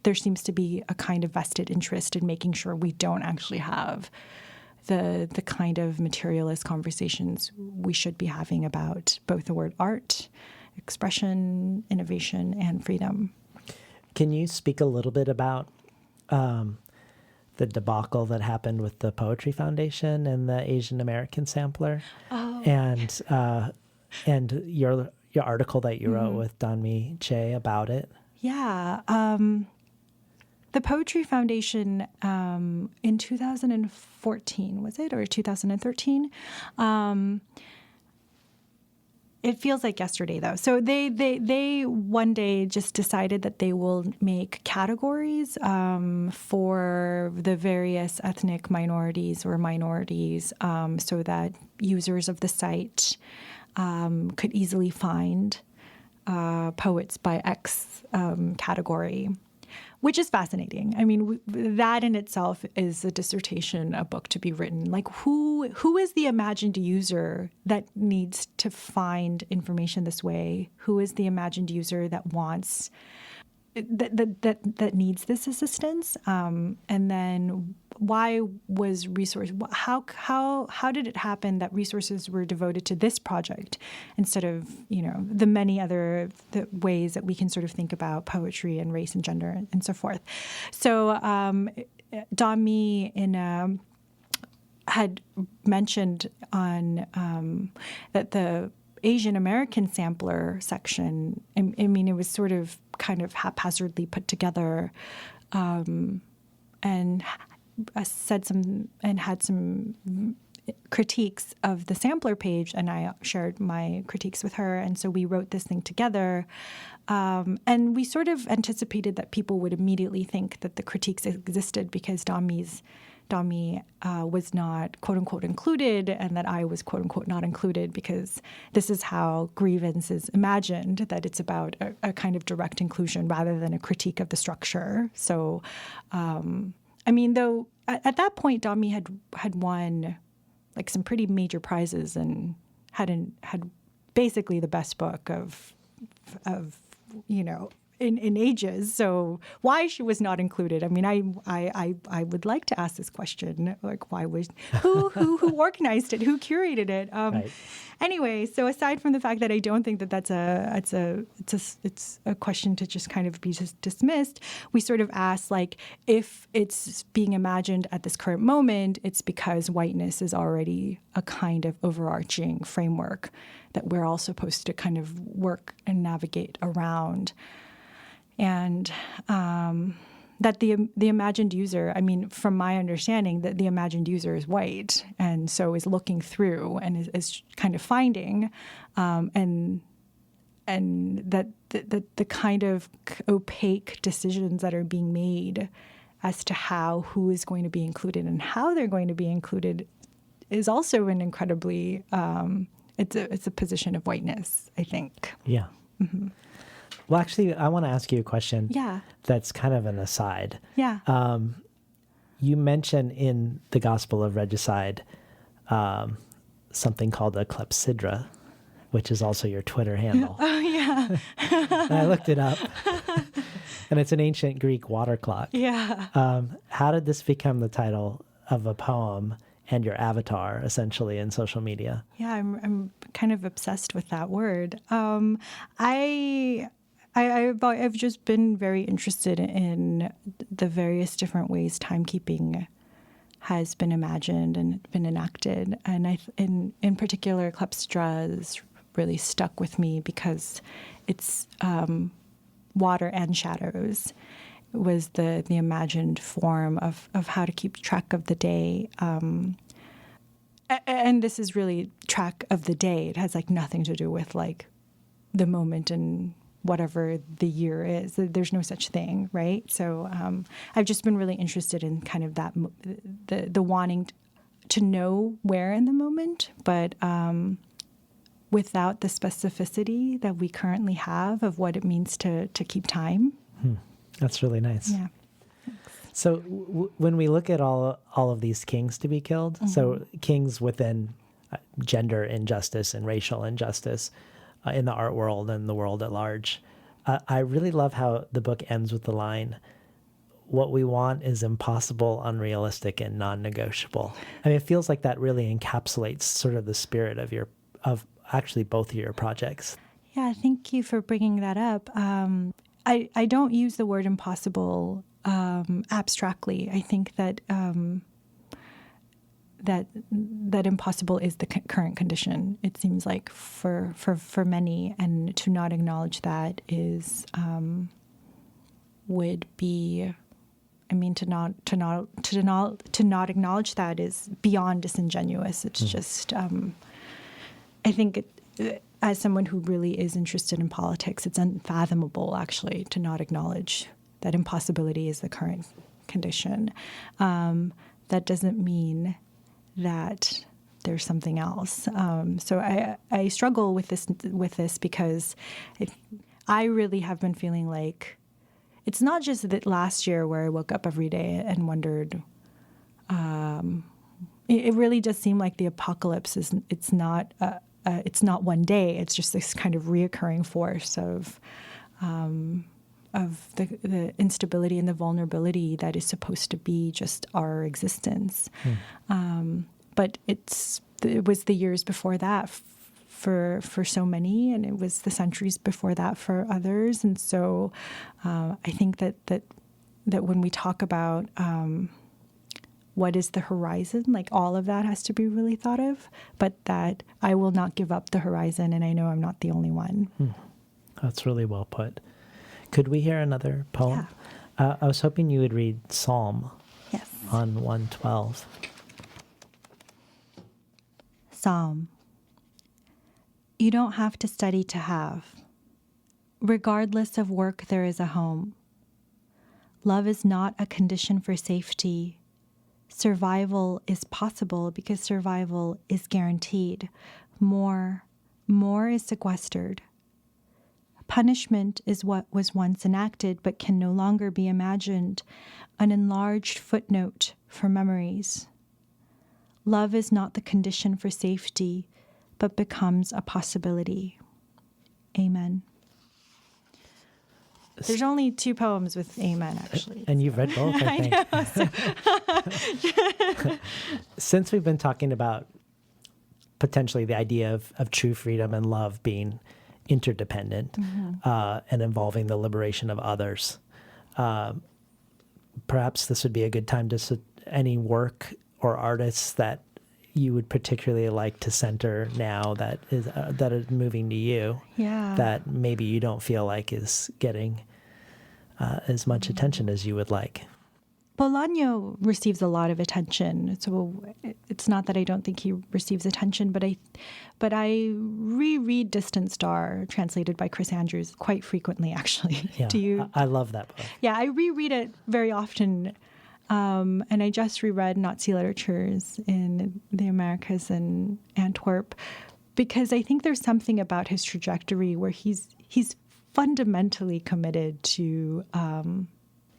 there seems to be a kind of vested interest in making sure we don't actually have the kind of materialist conversations we should be having about both the word art, expression, innovation, and freedom. Can you speak a little bit about the debacle that happened with the Poetry Foundation and the Asian American sampler, and your article that you wrote with Danmi Che about it? Yeah. The Poetry Foundation in 2014, was it, or 2013? It feels like yesterday, though. So they one day just decided that they will make categories for the various ethnic minorities or minorities, so that users of the site could easily find poets by X category, which is fascinating. I mean, that in itself is a dissertation, a book to be written. Like, who is the imagined user that needs to find information this way? Who is the imagined user that wants that needs this assistance? And then why was how did it happen that resources were devoted to this project instead of, the many other ways that we can sort of think about poetry and race and gender and so forth? So Dami had mentioned on that the Asian American sampler section, I mean, it was sort of kind of haphazardly put together, and said some and had some critiques of the sampler page, and I shared my critiques with her, and so we wrote this thing together. And we sort of anticipated that people would immediately think that the critiques existed because Dami was not, quote unquote, included, and that I was, quote unquote, not included, because this is how grievance is imagined, that it's about a kind of direct inclusion rather than a critique of the structure. So, I mean, though, at that point, Dami had won like some pretty major prizes and had basically the best book of in ages. So why she was not included? I mean, I would like to ask this question, like why was who organized it, who curated it? Right. Anyway, so aside from the fact that I don't think that it's a question to just kind of be just dismissed, we sort of asked, like, if it's being imagined at this current moment, it's because whiteness is already a kind of overarching framework that we're all supposed to kind of work and navigate around. And that the imagined user, I mean, from my understanding, that the imagined user is white, and so is looking through and is kind of finding, and that the kind of opaque decisions that are being made as to who is going to be included and how they're going to be included is also an incredibly it's a position of whiteness, I think. Yeah. Mm-hmm. Well, actually, I want to ask you a question. Yeah. That's kind of an aside. Yeah. You mention in the Gospel of Regicide something called a clepsydra, which is also your Twitter handle. Oh, yeah. And I looked it up, and it's an ancient Greek water clock. Yeah. How did this become the title of a poem and your avatar, essentially, in social media? Yeah, I'm kind of obsessed with that word. I've just been very interested in the various different ways timekeeping has been imagined and been enacted, and in particular, clepsydra has really stuck with me because it's water and shadows was the imagined form of how to keep track of the day. And this is really track of the day. It has like nothing to do with like the moment and whatever the year is. There's no such thing, right? So I've just been really interested in kind of that, the wanting to know where in the moment, but without the specificity that we currently have of what it means to keep time. That's really nice. Yeah. So when we look at all of these kings to be killed, mm-hmm. so kings within gender injustice and racial injustice in the art world and the world at large, I really love how the book ends with the line, "What we want is impossible, unrealistic, and non-negotiable." I mean, it feels like that really encapsulates sort of the spirit of actually both of your projects. Yeah, thank you for bringing that up. I don't use the word impossible abstractly. I think that that impossible is the current condition. It seems like for many, and to not acknowledge that is would be. I mean, to not acknowledge that is beyond disingenuous. It's just. I think as someone who really is interested in politics, it's unfathomable actually to not acknowledge that impossibility is the current condition. That doesn't mean that there's something else. So I struggle with this because I really have been feeling like it's not just that last year where I woke up every day and wondered. It really does seem like the apocalypse is. It's not one day. It's just this kind of reoccurring force of the instability and the vulnerability that is supposed to be just our existence. But it was the years before that for so many, and it was the centuries before that for others. And so I think that that when we talk about what is the horizon, like all of that has to be really thought of, but that I will not give up the horizon, and I know I'm not the only one. That's really well put. Could we hear another poem? Yeah. I was hoping you would read Psalm on 112. Psalm. You don't have to study to have. Regardless of work, there is a home. Love is not a condition for safety. Survival is possible because survival is guaranteed. More is sequestered. Punishment is what was once enacted but can no longer be imagined, an enlarged footnote for memories. Love is not the condition for safety, but becomes a possibility. Amen. There's only 2 poems with amen, actually. And you've read both, I think. Since we've been talking about potentially the idea of true freedom and love being interdependent and involving the liberation of others, perhaps this would be a good time to any work or artists that you would particularly like to center now that is moving to you, that maybe you don't feel like is getting as much attention as you would like. Bolaño receives a lot of attention, so it's not that I don't think he receives attention, but I reread Distant Star, translated by Chris Andrews, quite frequently, actually. Yeah, I love that book. Yeah, I reread it very often, and I just reread Nazi Literatures in the Americas and Antwerp, because I think there's something about his trajectory where he's fundamentally committed to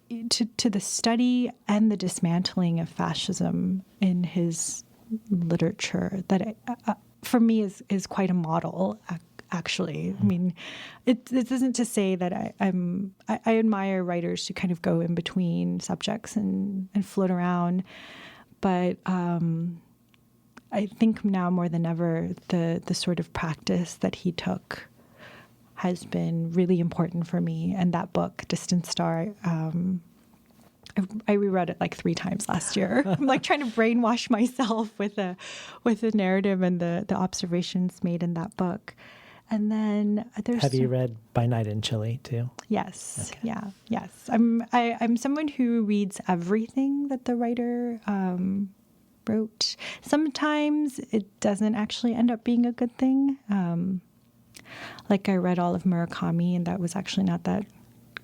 the study and the dismantling of fascism in his literature that, for me, is quite a model, actually. I mean, this isn't to say that I admire writers who kind of go in between subjects and float around, but I think now more than ever, the sort of practice that he took has been really important for me. And that book, Distant Star, I reread it like 3 times last year. I'm like trying to brainwash myself with the narrative and the observations made in that book. And then Have you read By Night in Chile too? Yes. Okay. Yeah. Yes. I'm someone who reads everything that the writer wrote. Sometimes it doesn't actually end up being a good thing. Like I read all of Murakami, and that was actually not that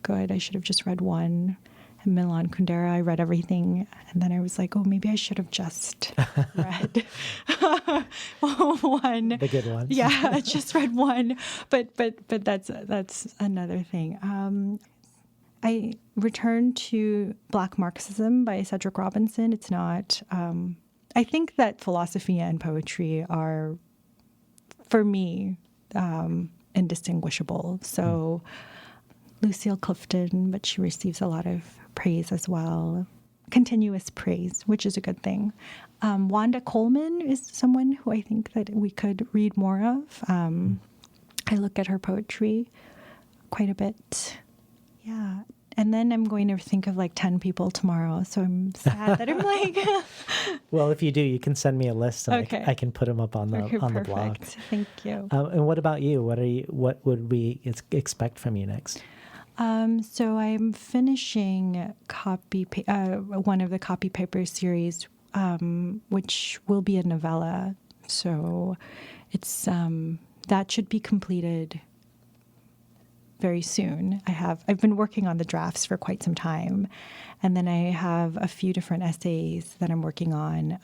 good. I should have just read one. And Milan Kundera, I read everything, and then I was like, oh, maybe I should have just read one. The good ones. Yeah, I just read one. But that's another thing. I returned to Black Marxism by Cedric Robinson. It's not. I think that philosophy and poetry are, for me, indistinguishable. So Lucille Clifton, but she receives a lot of praise as well. Continuous praise, which is a good thing. Wanda Coleman is someone who I think that we could read more of. I look at her poetry quite a bit. Yeah. And then I'm going to think of like 10 people tomorrow. So I'm sad that I'm like... Well, if you do, you can send me a list and Okay. I can put them up on the Okay, on the perfect. blog. Thank you. And what about you? What would we expect from you next? So I'm finishing one of the copy paper series, which will be a novella. So it's that should be completed very soon. I've been working on the drafts for quite some time, and then I have a few different essays that I'm working on.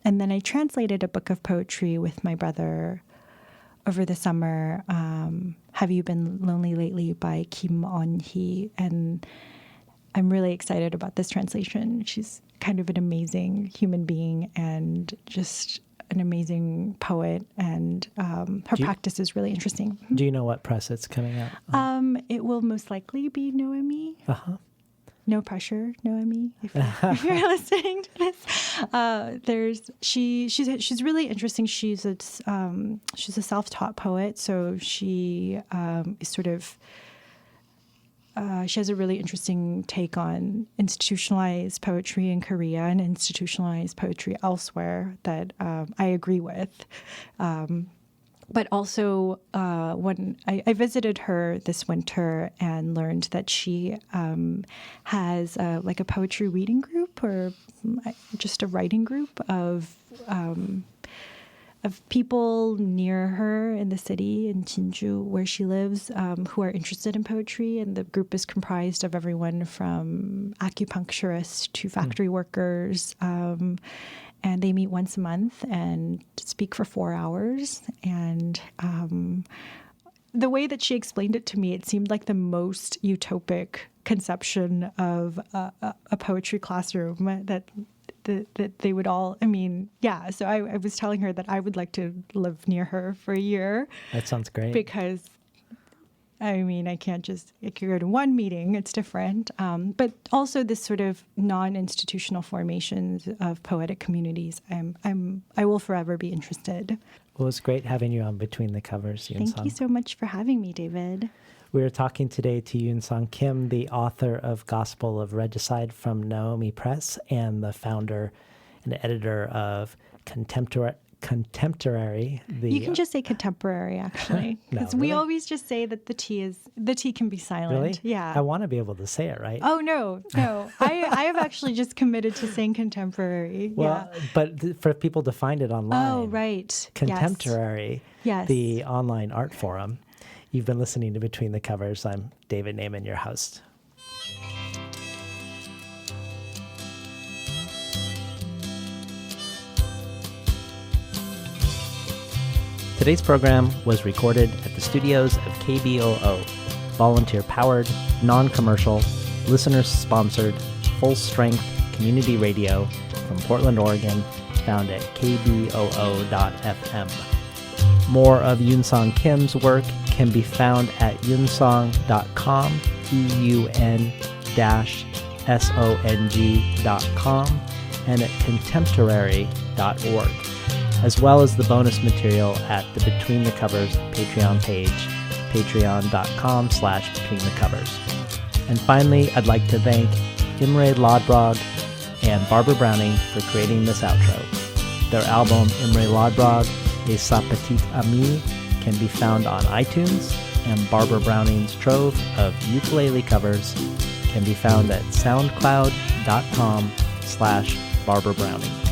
And then I translated a book of poetry with my brother over the summer, Have You Been Lonely Lately by Kim On-hee, and I'm really excited about this translation. She's kind of an amazing human being and just an amazing poet, and her practice is really interesting. Do you know what press it's coming out? It will most likely be Noemi. Uh-huh. No pressure, Noemi, if you're listening to this. She's really interesting. She's a self-taught poet, so she is sort of she has a really interesting take on institutionalized poetry in Korea and institutionalized poetry elsewhere that I agree with. But also, when I visited her this winter and learned that she has like a poetry reading group or just a writing group of people near her in the city in Jinju where she lives who are interested in poetry. And the group is comprised of everyone from acupuncturists to factory workers. And they meet once a month and speak for 4 hours. And the way that she explained it to me, it seemed like the most utopic conception of a poetry classroom that they would all, So I was telling her that I would like to live near her for a year. That sounds great. Because, I can't just go to one meeting, it's different. But also this sort of non-institutional formations of poetic communities, I will forever be interested. Well, it's great having you on Between the Covers, Eunsong. Thank you so much for having me, David. We are talking today to Eunsong Kim, the author of Gospel of Regicide from Naomi Press and the founder and editor of Contemporary. You can just say contemporary, actually, because we always just say that the T can be silent. Really? Yeah. I want to be able to say it right. Oh no! I have actually just committed to saying contemporary. Well, yeah. But for people to find it online. Oh right. Contemporary. Yes. The online art forum. You've been listening to Between the Covers. I'm David Naiman, your host. Today's program was recorded at the studios of KBOO, volunteer-powered, non-commercial, listener-sponsored, full-strength community radio from Portland, Oregon, found at kboo.fm. More of Eunsong Kim's work can be found at eunsong.com, eun-song.com, and at contemporary.org, as well as the bonus material at the Between the Covers Patreon page, patreon.com/betweenthecovers. And finally, I'd like to thank Imre Lodbrog and Barbara Browning for creating this outro. Their album, Imre Lodbrog et sa petite amie, can be found on iTunes, and Barbara Browning's trove of ukulele covers can be found at soundcloud.com/Barbara Browning.